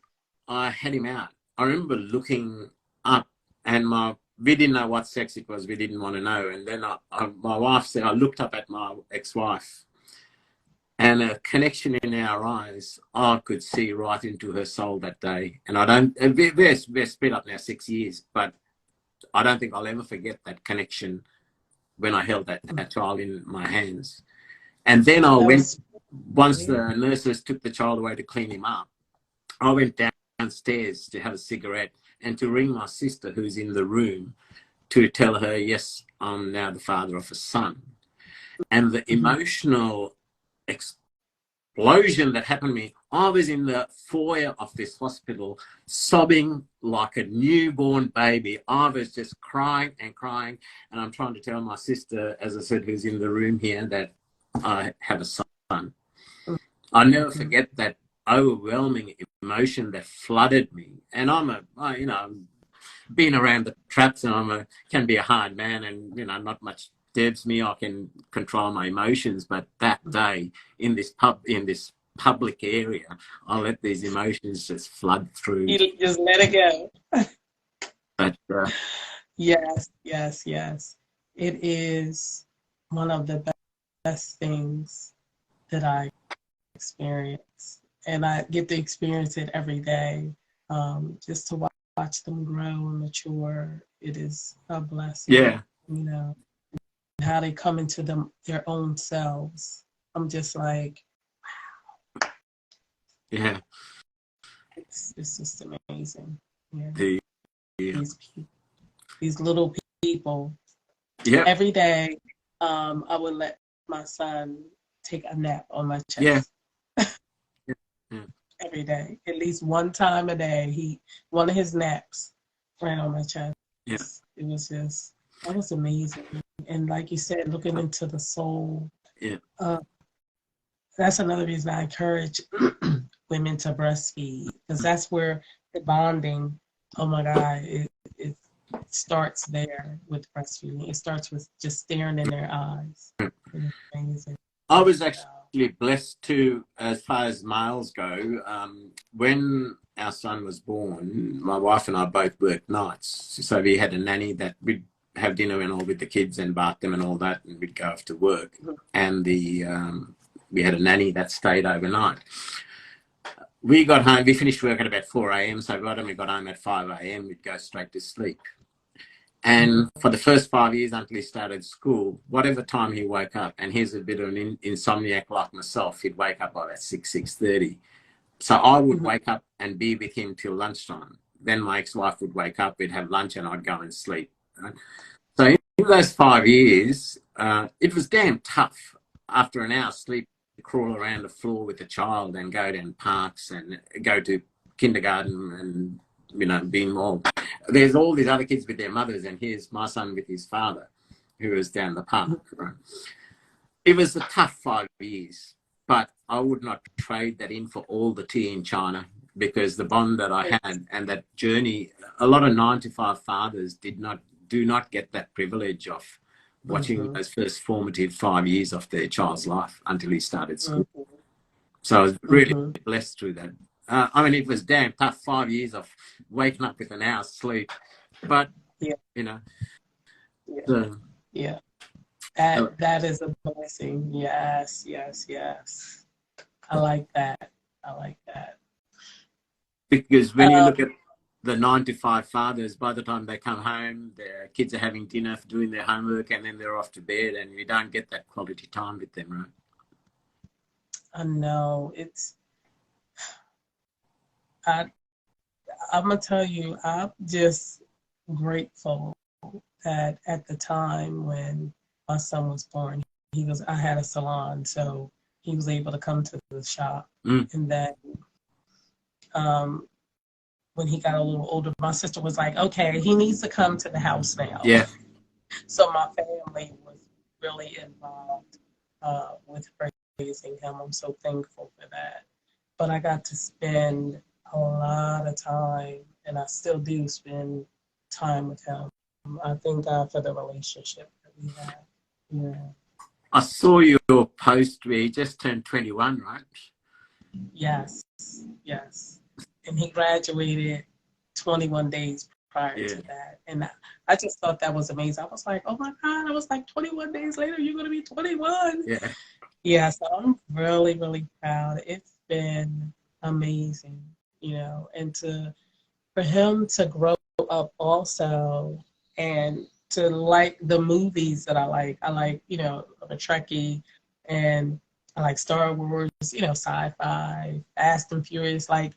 Speaker 2: I had him out, I remember looking up, and we didn't know what sex it was. We didn't want to know. And then my wife said, I looked up at my ex-wife, and a connection in our eyes, I could see right into her soul that day. And I don't, we're split up now 6 years, but I don't think I'll ever forget that connection when I held that child in my hands. And then I went, once the nurses took the child away to clean him up, I went downstairs to have a cigarette and to ring my sister who's in the room to tell her, yes, I'm now the father of a son. And the emotional explosion that happened to me, I was in the foyer of this hospital sobbing like a newborn baby. I was just crying and crying, and I'm trying to tell my sister, as I said, who's in the room here, that I have a son. I'll never forget that overwhelming emotion that flooded me. And I'm been around the traps, and can be a hard man, and not much disturbs me. I can control my emotions, but that day in this public area, I let these emotions just flood through.
Speaker 1: You just let it go.
Speaker 2: But
Speaker 1: yes. It is one of the best things that I experience, and I get to experience it every day. Just to watch them grow and mature, it is a blessing.
Speaker 2: Yeah.
Speaker 1: How they come into their own selves. I'm just like, wow.
Speaker 2: Yeah.
Speaker 1: It's just amazing.
Speaker 2: Yeah.
Speaker 1: These little people.
Speaker 2: Yeah.
Speaker 1: Every day, I would let my son take a nap on my chest.
Speaker 2: Yeah.
Speaker 1: Every day, at least one time a day, one of his naps right on my chest.
Speaker 2: Yeah.
Speaker 1: That was amazing. And like you said, looking into the soul.
Speaker 2: Yeah.
Speaker 1: That's another reason I encourage women to breastfeed, because that's where the bonding, oh my God, it starts there with breastfeeding. It starts with just staring in their eyes. It's amazing.
Speaker 2: I was actually blessed too, as far as males go. When our son was born, my wife and I both worked nights. So we had a nanny that we'd have dinner and all with the kids and bath them and all that, and we'd go off to work. And we had a nanny that stayed overnight. We got home, we finished work at about 4 a.m. So we got home at 5 a.m. We'd go straight to sleep. And for the first 5 years until he started school, whatever time he woke up, and he's a bit of an insomniac like myself, he'd wake up by about 6:30. So I would wake up and be with him till lunchtime. Then my ex-wife would wake up, we'd have lunch, and I'd go and sleep. Right? So in those 5 years, it was damn tough after an hour's sleep to crawl around the floor with the child and go down parks and go to kindergarten and being all. There's all these other kids with their mothers, and here's my son with his father, who was down the park. Right? It was a tough 5 years, but I would not trade that in for all the tea in China, because the bond that I had and that journey, a lot of 9-to-5 fathers do not get that privilege of watching those first formative 5 years of their child's life until he started school. So I was really blessed through that. It was damn tough 5 years of waking up with an hour's sleep, but
Speaker 1: that is a blessing. Yes. I like that.
Speaker 2: Because when you look at the 9-to-5 fathers, by the time they come home, their kids are having dinner, doing their homework, and then they're off to bed, and you don't get that quality time with them, right?
Speaker 1: I know. I'm going to tell you, I'm just grateful that at the time when my son was born, I had a salon, so he was able to come to the shop. And then when he got a little older, my sister was like, okay, he needs to come to the house now.
Speaker 2: Yeah.
Speaker 1: So my family was really involved with raising him. I'm so thankful for that. But I got to spend a lot of time, and I still do spend time with him. I thank God for the relationship that we have. Yeah.
Speaker 2: I saw your post where he just turned 21, right?
Speaker 1: Yes. Yes. And he graduated 21 days prior
Speaker 2: Yeah.
Speaker 1: to that. And I just thought that was amazing. I was like, oh my God, I was like 21 days later, you're going to be 21.
Speaker 2: Yeah.
Speaker 1: Yeah, so I'm really, really proud. It's been amazing, you know, and for him to grow up also and to like the movies that I like. I like, you know, I'm a Trekkie and I like Star Wars, you know, sci-fi, Fast and Furious, like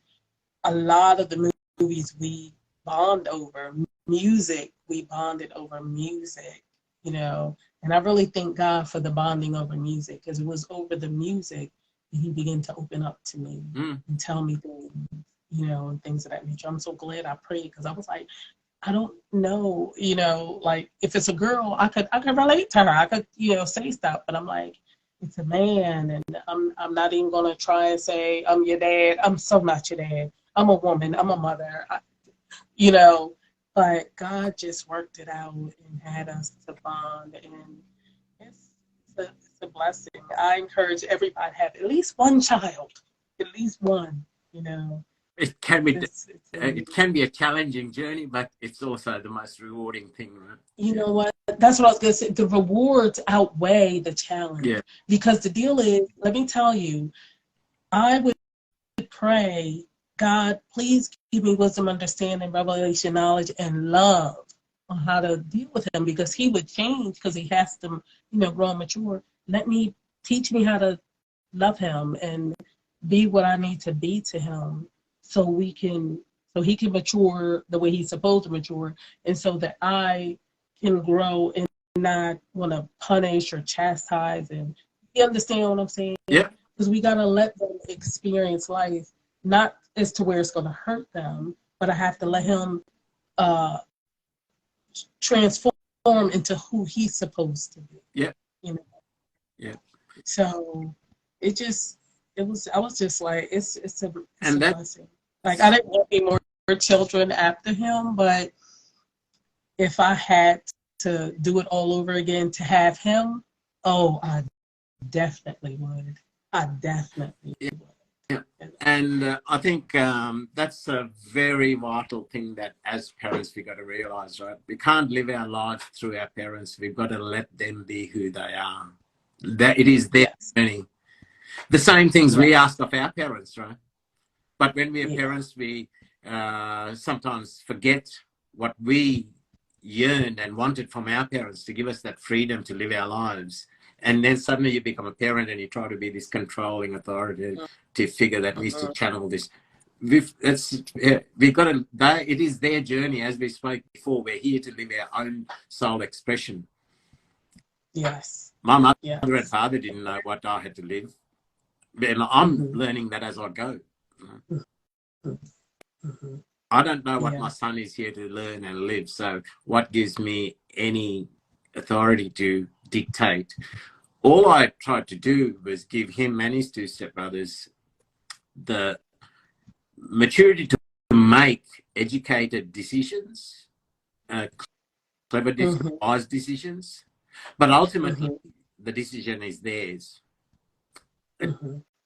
Speaker 1: a lot of the movies we bond over. Music, we bonded over music, you know. And I really thank God for the bonding over music because it was over the music that he began to open up to me and tell me things, you know, and things of that nature. I'm so glad I prayed because I was like, I don't know, you know, like if it's a girl, I could relate to her. I could, you know, say stuff, but I'm like, it's a man, and I'm not even gonna try and say I'm your dad. I'm so not your dad. I'm a woman. I'm a mother. You know, but God just worked it out and had us to bond, and it's a blessing. I encourage everybody to have at least one child, at least one. You know,
Speaker 2: It can be
Speaker 1: it's
Speaker 2: it can be a challenging journey, but it's also the most rewarding thing, right?
Speaker 1: you know what? That's what I was gonna say. The rewards outweigh the challenge
Speaker 2: Yeah.
Speaker 1: because the deal is, let me tell you, I would pray, God, please give me wisdom, understanding, revelation, knowledge, and love on how to deal with him because he would change because he has to, you know, grow and mature. Teach me how to love him and be what I need to be to him so he can mature the way he's supposed to mature and so that I can grow and not want to punish or chastise and you understand what I'm saying?
Speaker 2: Yeah.
Speaker 1: Because we got to let them experience life, not as to where it's going to hurt them, but I have to let him uh, transform into who he's supposed to be.
Speaker 2: Yeah.
Speaker 1: You know.
Speaker 2: Yeah.
Speaker 1: So I was just like, it's a
Speaker 2: And
Speaker 1: blessing. Like I didn't want any more children after him, but if I had to do it all over again to have him, oh, I definitely would. I definitely
Speaker 2: yeah.
Speaker 1: would.
Speaker 2: Yeah. And I think that's a very vital thing that as parents we got to realize, right? We can't live our life through our parents. We've got to let them be who they are. That it is their
Speaker 1: Yes.
Speaker 2: journey. The same things
Speaker 1: Right.
Speaker 2: we ask of our parents, right? But when we are
Speaker 1: Yeah.
Speaker 2: parents, we sometimes forget what we yearned and wanted from our parents to give us that freedom to live our lives. And then suddenly you become a parent and you try to be this controlling authority to figure that needs to channel this. We've got to, it is their journey, as we spoke before. We're here to live our own soul expression.
Speaker 1: Yes.
Speaker 2: My mother
Speaker 1: Yes.
Speaker 2: and father didn't know what I had to live. And I'm learning that as I go. I don't know what my son is here to learn and live. So what gives me any authority to dictate? All I tried to do was give him and his two stepbrothers the maturity to make educated decisions, clever, wise decisions. But ultimately, the decision is theirs.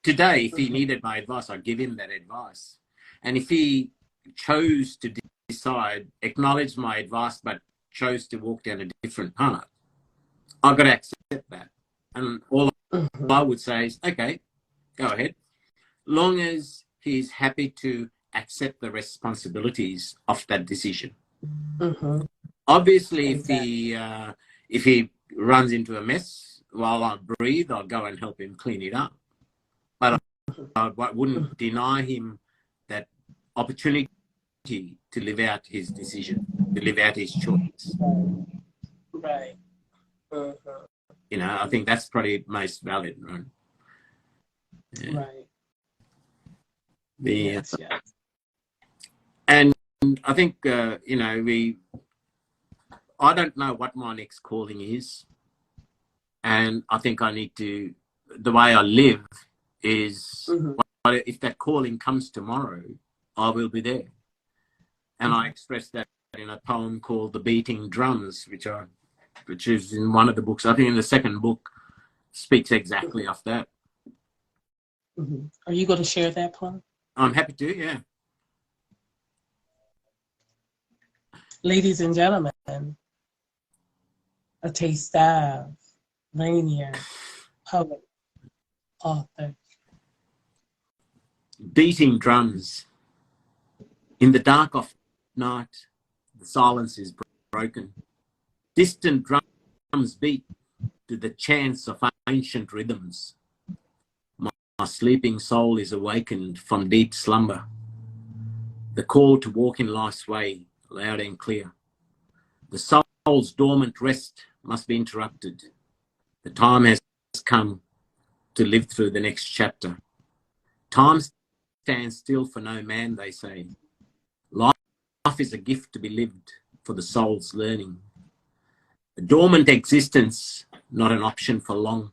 Speaker 2: Today, if he needed my advice, I'd give him that advice. And if he chose to decide, acknowledge my advice, but chose to walk down a different path, I've got to accept that. And all I would say is, okay, go ahead. Long as he's happy to accept the responsibilities of that decision. Obviously, if he runs into a mess while I breathe, I'll go and help him clean it up. But I wouldn't deny him that opportunity to live out his decision, to live out his choice.
Speaker 1: Right.
Speaker 2: You know, I think that's probably most valid, right? Yeah.
Speaker 1: Right.
Speaker 2: Yes. And I think, you know, I don't know what my next calling is. And I think I need to, the way I live is, if that calling comes tomorrow, I will be there. And I expressed that in a poem called The Beating Drums, which is in one of the books. I think in the second book speaks exactly of that.
Speaker 1: Are you going to share that poem?
Speaker 2: I'm happy to, yeah.
Speaker 1: Ladies and gentlemen, a taste of Rainier, poet, author.
Speaker 2: Beating drums. In the dark of night, the silence is broken. Distant drums beat to the chants of ancient rhythms. My sleeping soul is awakened from deep slumber. The call to walk in life's way, loud and clear. The soul's dormant rest must be interrupted. The time has come to live through the next chapter. Time stands still for no man, they say. Life is a gift to be lived for the soul's learning. A dormant existence, not an option for long.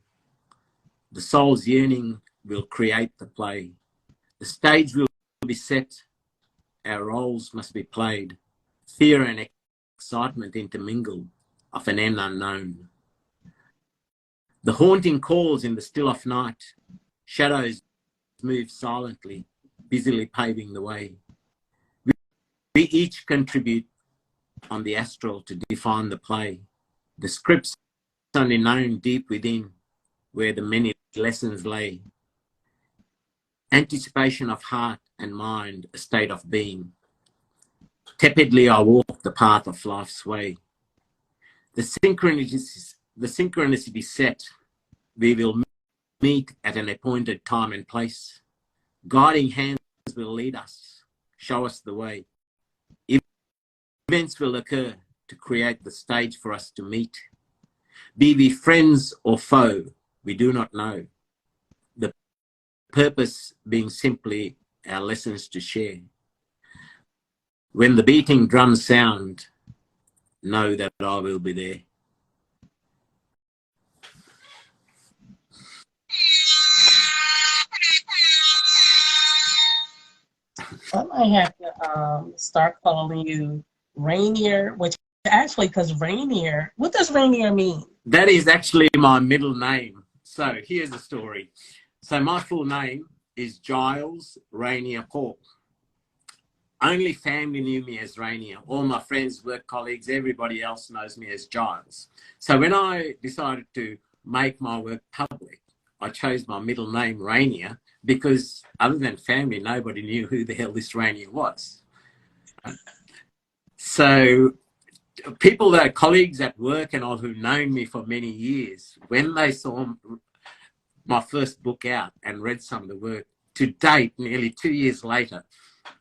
Speaker 2: The soul's yearning will create the play. The stage will be set. Our roles must be played. Fear and excitement intermingle of an end unknown. The haunting calls in the still of night. Shadows move silently, busily paving the way. We each contribute on the astral to define the play. The script's only known deep within, where the many lessons lay. Anticipation of heart and mind, a state of being. Tepidly I walk the path of life's way. The synchronicity set. We will meet at an appointed time and place. Guiding hands will lead us, show us the way. Events will occur to create the stage for us to meet. Be we friends or foe, we do not know. The purpose being simply our lessons to share. When the beating drums sound, know that I will be there.
Speaker 1: I might have to start calling you Rainier, which actually, because Rainier, what does Rainier mean?
Speaker 2: That is actually my middle name. So here's the story. So my full name is Giles Rainier Paul. Only family knew me as Rainier. All my friends, work colleagues, everybody else knows me as Giles. So when I decided to make my work public, I chose my middle name Rainier because other than family, nobody knew who the hell this Rainier was. So people that are colleagues at work and all who've known me for many years, when they saw my first book out and read some of the work, to date, nearly 2 years later,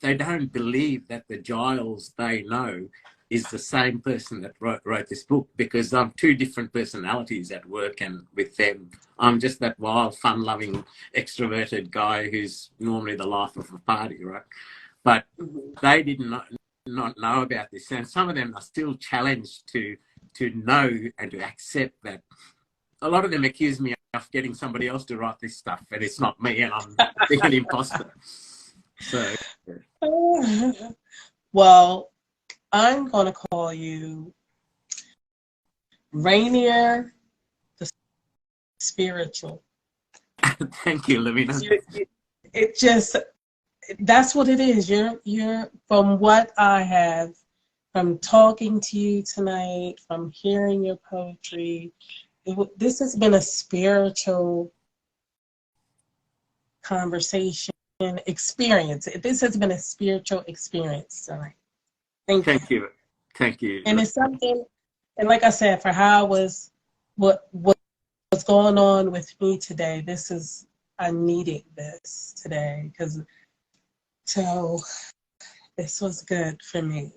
Speaker 2: they don't believe that the Giles they know is the same person that wrote this book, because I'm two different personalities at work and with them. I'm just that wild, fun-loving, extroverted guy who's normally the life of a party, right? But they did not know about this, and some of them are still challenged to know and to accept that. A lot of them accuse me of getting somebody else to write this stuff, and it's not me, and I'm being an imposter. So,
Speaker 1: well, I'm going to call you Rainier the Spiritual.
Speaker 2: thank you, Lavina.
Speaker 1: It just, that's what it is. You're from what I have, from talking to you tonight, from hearing your poetry, this has been a spiritual conversation, experience. This has been a spiritual experience tonight. Thank you.
Speaker 2: Thank you.
Speaker 1: And it's something, and like I said, for how I was, what's going on with me today, I needed this today, so this was good for me.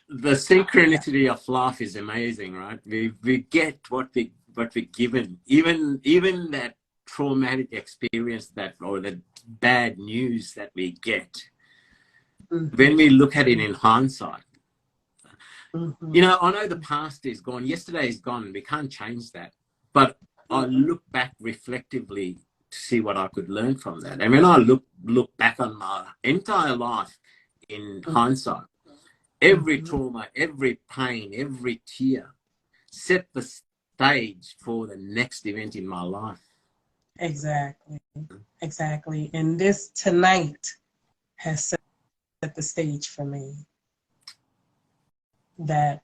Speaker 2: The synchronicity of life is amazing, right? We get what we're given. Even that traumatic experience or the bad news that we get, when we look at it in hindsight, you know, I know the past is gone, yesterday is gone, we can't change that. But I look back reflectively to see what I could learn from that. And when I look back on my entire life in hindsight, every trauma, every pain, every tear set the stage for the next event in my life.
Speaker 1: Exactly. And this tonight has set the stage for me. That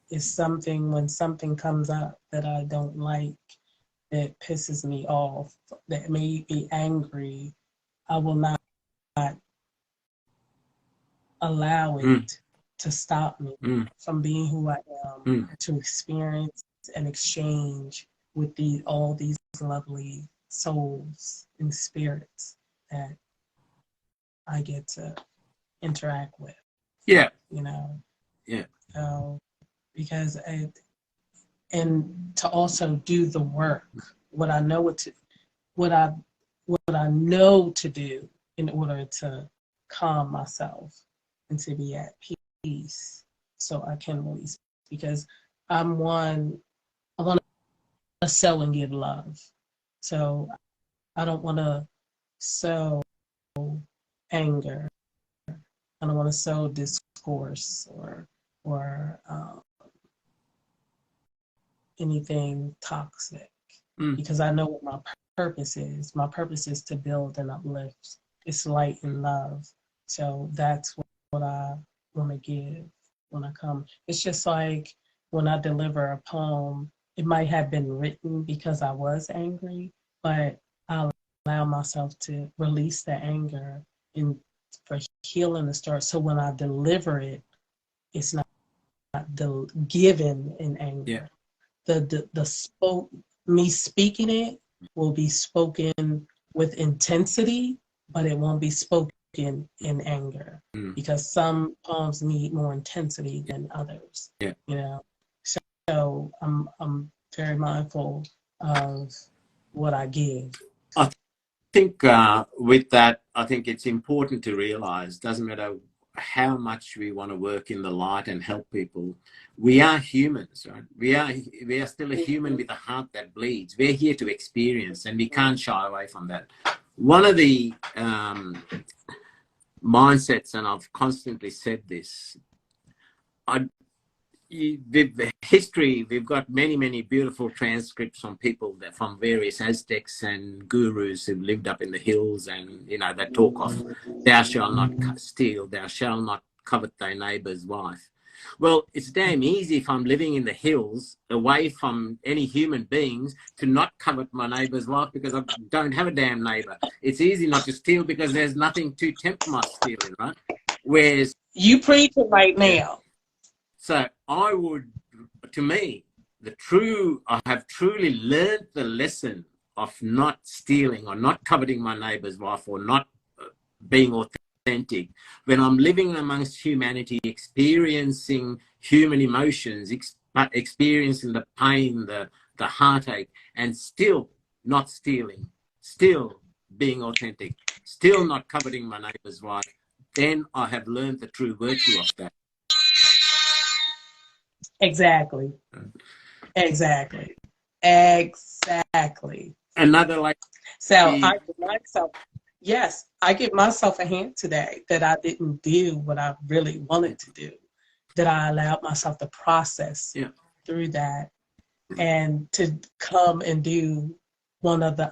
Speaker 1: is something, when something comes up that I don't like, that pisses me off, that made me angry, I will not allow it to stop me from being who I am, to experience and exchange with all these lovely souls and spirits that I get to interact with.
Speaker 2: Yeah.
Speaker 1: You know?
Speaker 2: Yeah.
Speaker 1: Because and to also do the work, what I know to do in order to calm myself and to be at peace, so I can release. Because I want to sow and give love, so I don't want to sow anger. I don't want to sow discourse or anything toxic, because I know what my purpose is. My purpose is to build and uplift. It's light and love. So that's what I want to give when I come. It's just like when I deliver a poem, it might have been written because I was angry, but I allow myself to release the anger and for healing to start. So when I deliver it, it's not given in anger.
Speaker 2: Yeah.
Speaker 1: Me speaking it will be spoken with intensity, but it won't be spoken in anger, because some poems need more intensity than others.
Speaker 2: Yeah.
Speaker 1: You know, so I'm very mindful of what I give.
Speaker 2: I think with that, I think it's important to realize, doesn't matter how much we want to work in the light and help people, we are humans, right? We are still a human with a heart that bleeds. We're here to experience, and we can't shy away from that. One of the mindsets, and I've constantly said this, with history, we've got many beautiful transcripts from people that from various Aztecs and gurus who lived up in the hills, and that talk of thou shalt not steal, thou shalt not covet thy neighbor's wife. Well, it's damn easy if I'm living in the hills away from any human beings to not covet my neighbor's wife, because I don't have a damn neighbor. It's easy not to steal because there's nothing to tempt my stealing, right? Whereas
Speaker 1: you preach it right now.
Speaker 2: So I would, to me, I have truly learned the lesson of not stealing or not coveting my neighbor's wife or not being authentic. When I'm living amongst humanity, experiencing human emotions, experiencing the pain, the heartache, and still not stealing, still being authentic, still not coveting my neighbor's wife, then I have learned the true virtue of that.
Speaker 1: Exactly.
Speaker 2: Another like.
Speaker 1: So I give myself a hand today that I didn't do what I really wanted to do, that I allowed myself to process through that, and to come and do one of the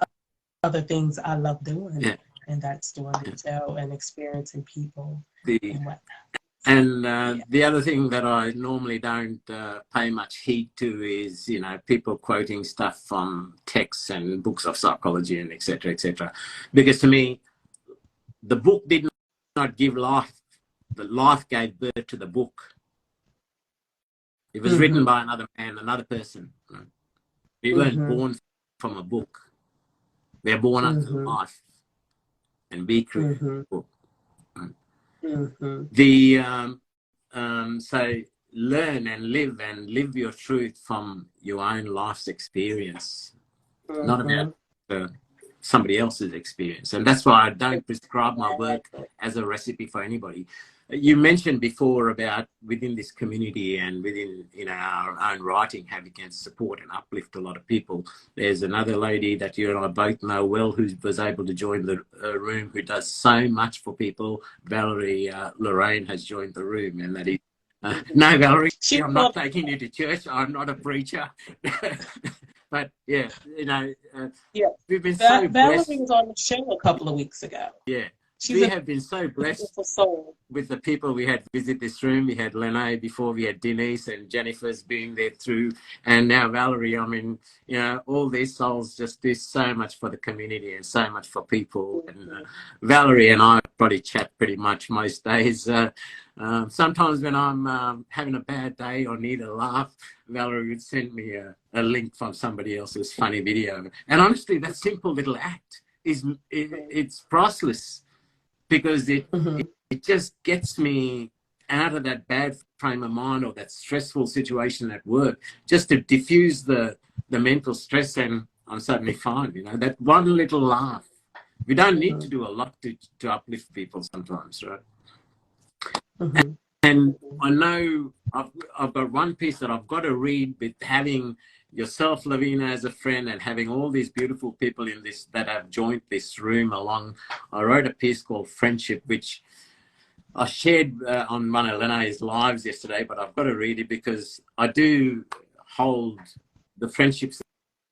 Speaker 1: other things I love doing, and that's doing the show and experiencing people and whatnot.
Speaker 2: And the other thing that I normally don't pay much heed to is, people quoting stuff from texts and books of psychology and et cetera, because to me, the book did not give life. The life gave birth to the book. It was written by another man, another person. We weren't born from a book. We are born out of life, and we create a book. So learn and live your truth from your own life's experience, not about somebody else's experience. And that's why I don't prescribe my work as a recipe for anybody. You mentioned before about within this community and within our own writing, how we can support and uplift a lot of people. There's another lady that you and I both know well who was able to join the room, who does so much for people. Valerie Lorraine has joined the room, and that is no, Valerie, I'm not taking you to church. I'm not a preacher. But we've been so blessed.
Speaker 1: Valerie was on the show a couple of weeks ago.
Speaker 2: Yeah,
Speaker 1: She's
Speaker 2: we
Speaker 1: a
Speaker 2: have been so blessed
Speaker 1: beautiful soul.
Speaker 2: with the people we had visit this room. We had Lene before, we had Denise and Jennifer's being there through, and now Valerie. I mean, you know, all these souls just do so much for the community and so much for people. And Valerie and I probably chat pretty much most days. Sometimes when I'm having a bad day or need a laugh, Valerie would send me a link from somebody else's funny video. And honestly, that simple little act it's priceless, because it just gets me out of that bad frame of mind or that stressful situation at work, just to diffuse the mental stress, and I'm suddenly fine. You know, that one little laugh. We don't need to do a lot to uplift people sometimes, right? And I know I've got one piece that I've got to read, with having yourself, Lavina, as a friend, and having all these beautiful people in this that have joined this room along. I wrote a piece called Friendship, which I shared on one of Lene's lives yesterday, but I've got to read it because I do hold the friendships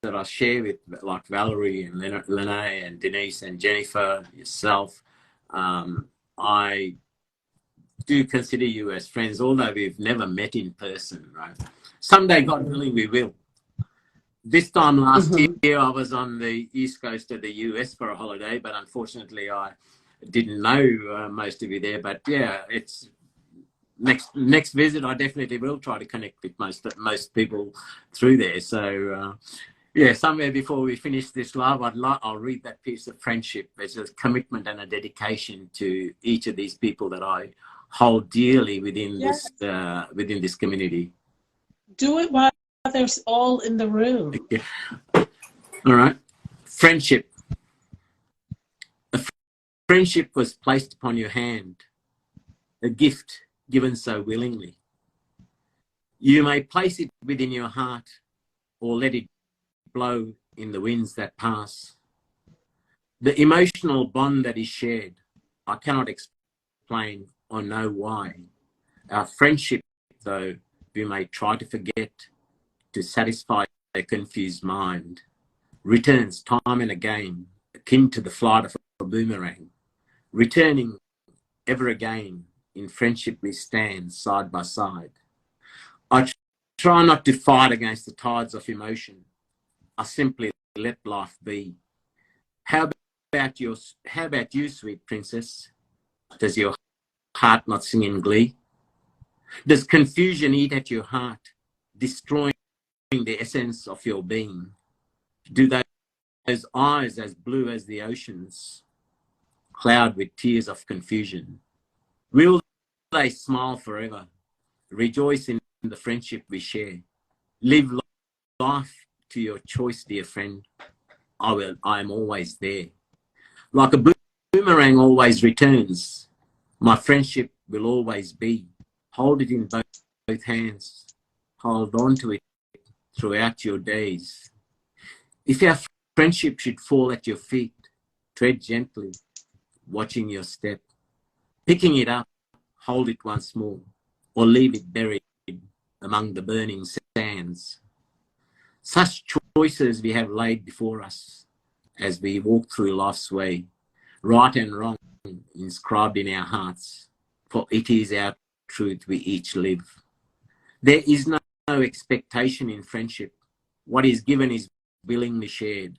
Speaker 2: that I share with, like Valerie and Lene and Denise and Jennifer, yourself. I do consider you as friends, although we've never met in person, right? Someday, God willing, we will. This time last year, I was on the east coast of the US for a holiday, but unfortunately, I didn't know most of you there. But yeah, it's next visit. I definitely will try to connect with most people through there. So yeah, somewhere before we finish this live, I'll read that piece of Friendship. It's a commitment and a dedication to each of these people that I hold dearly within this community.
Speaker 1: Do it while they're all in the room.
Speaker 2: Yeah. All right. Friendship. A friendship was placed upon your hand, a gift given so willingly. You may place it within your heart, or let it blow in the winds that pass. The emotional bond that is shared, I cannot explain or know why. Our friendship, though, we may try to forget, to satisfy a confused mind, returns time and again, akin to the flight of a boomerang. Returning ever again, in friendship we stand side by side. I try not to fight against the tides of emotion. I simply let life be. How about you, sweet princess? Does your heart not sing in glee? Does confusion eat at your heart, destroying the essence of your being? Do those eyes, as blue as the oceans, cloud with tears of confusion? Will they smile forever, rejoice in the friendship we share? Live life to your choice, dear friend. I am always there. Like a boomerang always returns, my friendship will always be. Hold it in both hands. Hold on to it throughout your days. If our friendship should fall at your feet, tread gently, watching your step. Picking it up, hold it once more, or leave it buried among the burning sands. Such choices we have laid before us as we walk through life's way, right and wrong inscribed in our hearts, for it is our truth we each live. There is no expectation in friendship. What is given is willingly shared.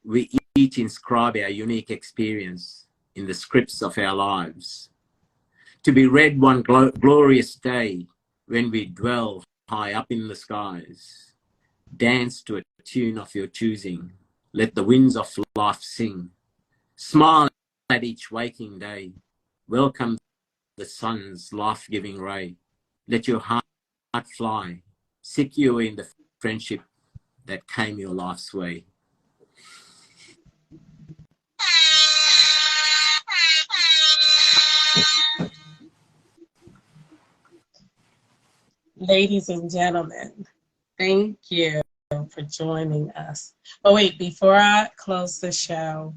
Speaker 2: We each inscribe our unique experience in the scripts of our lives, to be read one glorious day when we dwell high up in the skies. Dance to a tune of your choosing. Let the winds of life sing. Smile at each waking day. Welcome the sun's life-giving ray. Let your heart fly, secure in the friendship that came your life's way.
Speaker 1: Ladies and gentlemen, thank you for joining us. Oh, wait, before I close the show,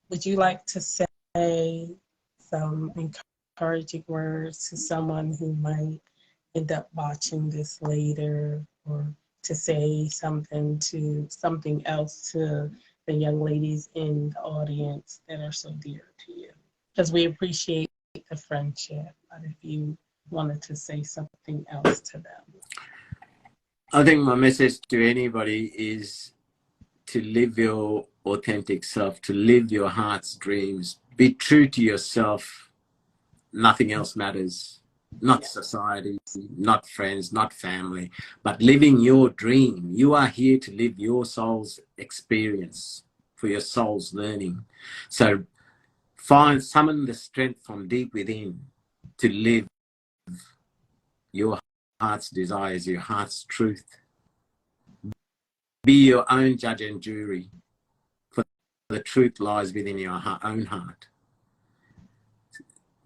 Speaker 1: would you like to say some encouraging words to someone who might end up watching this later, or to say something else to the young ladies in the audience that are so dear to you? because we appreciate the friendship. But if you wanted to say something else to them.
Speaker 2: I think my message to anybody is to live your authentic self, to live your heart's dreams. Be true to yourself. Nothing else matters. Not society, not friends, not family, but living your dream. You are here to live your soul's experience, for your soul's learning. So summon the strength from deep within to live your heart's desires, your heart's truth. Be your own judge and jury, for the truth lies within your own heart.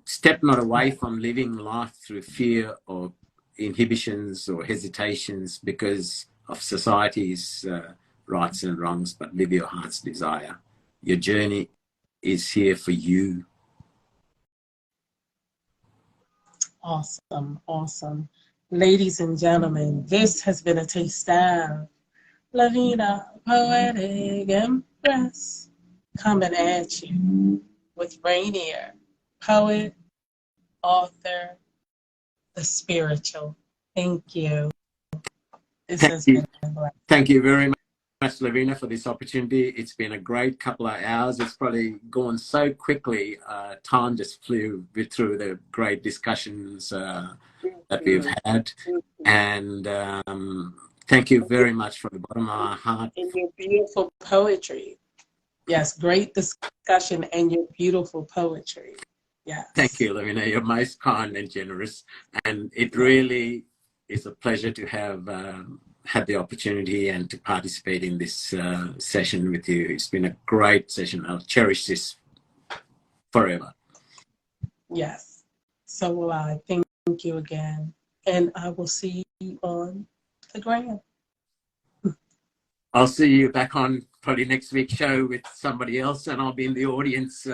Speaker 2: Step not away from living life through fear or inhibitions or hesitations because of society's rights and wrongs, but live your heart's desire. Your journey is here for you.
Speaker 1: Awesome, awesome. Ladies and gentlemen, this has been a taste of Lavina, Poetic, Empress, coming at you with Rainier, poet, author, the spiritual. Thank you. This has been a blessing.
Speaker 2: Thank you very much, Lavina, for this opportunity. It's been a great couple of hours. It's probably gone so quickly. Time just flew through the great discussions that we've had. And thank you very much from the bottom of our heart.
Speaker 1: And your beautiful poetry. Yes, great discussion and your beautiful poetry. Yes.
Speaker 2: Thank you, Lavina. You're most kind and generous. And it really is a pleasure to have had the opportunity and to participate in this session with you. It's been a great session. I'll cherish this forever.
Speaker 1: Yes. So will I. Thank you again. And I will see you on the gram.
Speaker 2: I'll see you back on probably next week's show with somebody else, and I'll be in the audience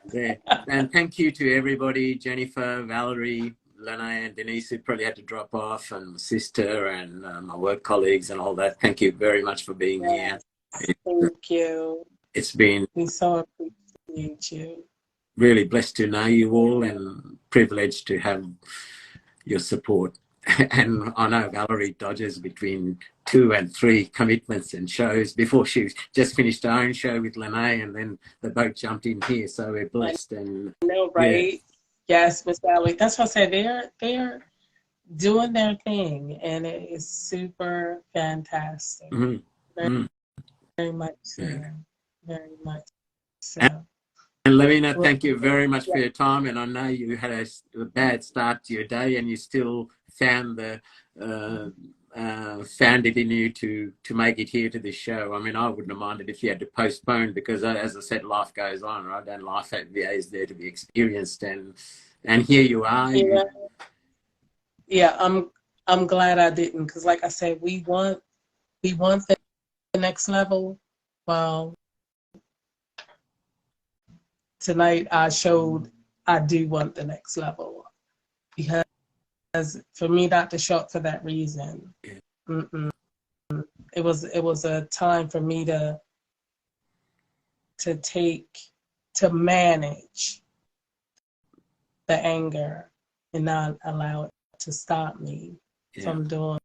Speaker 2: there. And thank you to everybody, Jennifer, Valerie, Lena and Denise, who probably had to drop off, and my sister and my work colleagues and all that. Thank you very much for being here.
Speaker 1: Thank you.
Speaker 2: It's been...
Speaker 1: We so appreciate you.
Speaker 2: Really blessed to know you all and privileged to have your support. And I know Valerie dodges between 2 and 3 commitments and shows before she just finished her own show with Lene, and then they both jumped in here. So we're blessed. And
Speaker 1: I know, right? Yeah. Yes, Miss Valerie. That's what I said. They're doing their thing, and it is super fantastic. Very much so. Yeah. Very much so.
Speaker 2: And Lavina, thank you very much for your time. And I know you had a bad start to your day, and you still found found it in you to make it here to this show. I mean, I wouldn't have minded if you had to postpone, because as I said, life goes on, right? And life is there to be experienced, and here you are.
Speaker 1: Yeah, I'm glad I didn't, because like I said, we want the next level. Well, tonight I showed I do want the next level, because for me not to show up for that reason, it was a time for me to manage the anger and not allow it to stop me from doing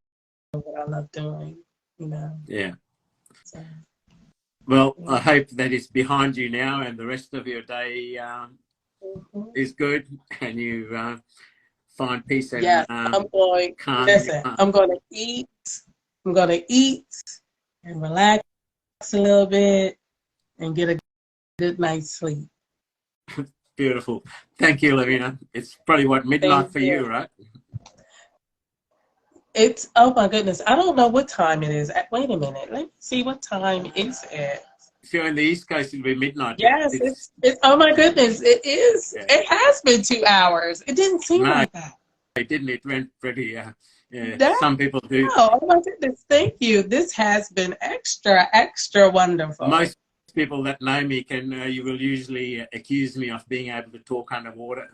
Speaker 1: what I love doing,
Speaker 2: Yeah.
Speaker 1: So,
Speaker 2: well, I hope that it's behind you now, and the rest of your day is good, and you find peace and
Speaker 1: I'm going to eat. I'm going to eat and relax a little bit and get a good night's sleep.
Speaker 2: Beautiful. Thank you, Lavina. It's probably midnight for you, right?
Speaker 1: It's, oh my goodness, I don't know what time it is. Wait a minute, let me see, what time is it?
Speaker 2: If you're on the East Coast, it'll be midnight.
Speaker 1: Yes, it's oh my goodness, it is. Yeah. It has been 2 hours. It didn't seem like that.
Speaker 2: It didn't. It went pretty, some people do.
Speaker 1: Oh my goodness, thank you. This has been extra, extra wonderful.
Speaker 2: Most people that know me you will usually accuse me of being able to talk underwater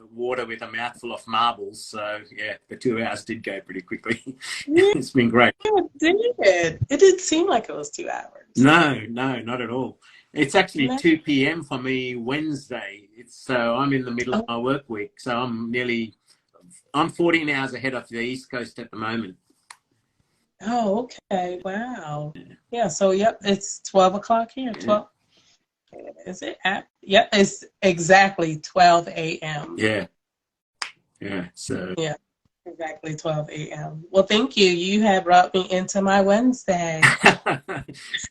Speaker 2: with a mouthful of marbles. So yeah, the 2 hours did go pretty quickly. It's been great.
Speaker 1: Yeah, it did. It didn't seem like it was 2 hours.
Speaker 2: No, not at all. It's actually 2 p.m. for me Wednesday. So I'm in the middle of
Speaker 1: Oh,
Speaker 2: my work week. So I'm 14 hours ahead of the East Coast at the moment.
Speaker 1: oh, okay. Wow. Yeah, so yep, it's 12 o'clock here.
Speaker 2: Yeah.
Speaker 1: 12. Is it at? Yep, it's exactly 12 a.m.
Speaker 2: Yeah. Yeah. So
Speaker 1: Yeah, exactly 12 a.m. Well, thank you. You have brought me into my Wednesday.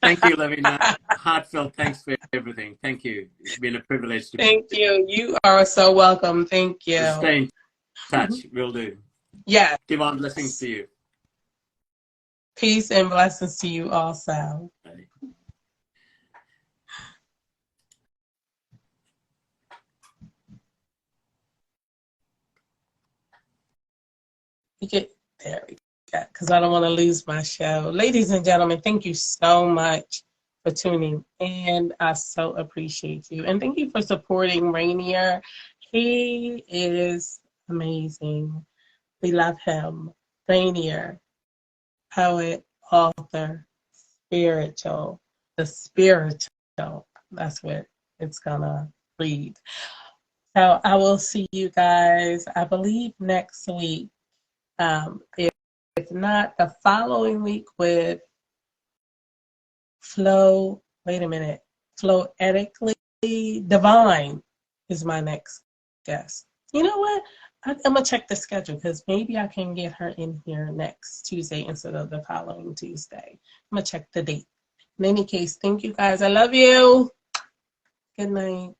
Speaker 2: thank you, Lavina. Heartfelt thanks for everything. Thank you. It's been a privilege to
Speaker 1: Thank you. You are so welcome. Thank you.
Speaker 2: stay in touch. Will do.
Speaker 1: Yes.
Speaker 2: Divine blessings to you.
Speaker 1: Peace and blessings to you also.
Speaker 2: Bye.
Speaker 1: You get there we go, because I don't want to lose my show. Ladies and gentlemen, thank you so much for tuning in. I so appreciate you. And thank you for supporting Rainier. He is amazing. We love him. Rainier, poet, author, spiritual. The spiritual. That's what it's gonna read. So I will see you guys, I believe, next week. If not, the following week with wait a minute, Poetically Divine is my next guest. You know what? I'm going to check the schedule because maybe I can get her in here next Tuesday instead of the following Tuesday. I'm going to check the date. In any case, thank you guys. I love you. Good night.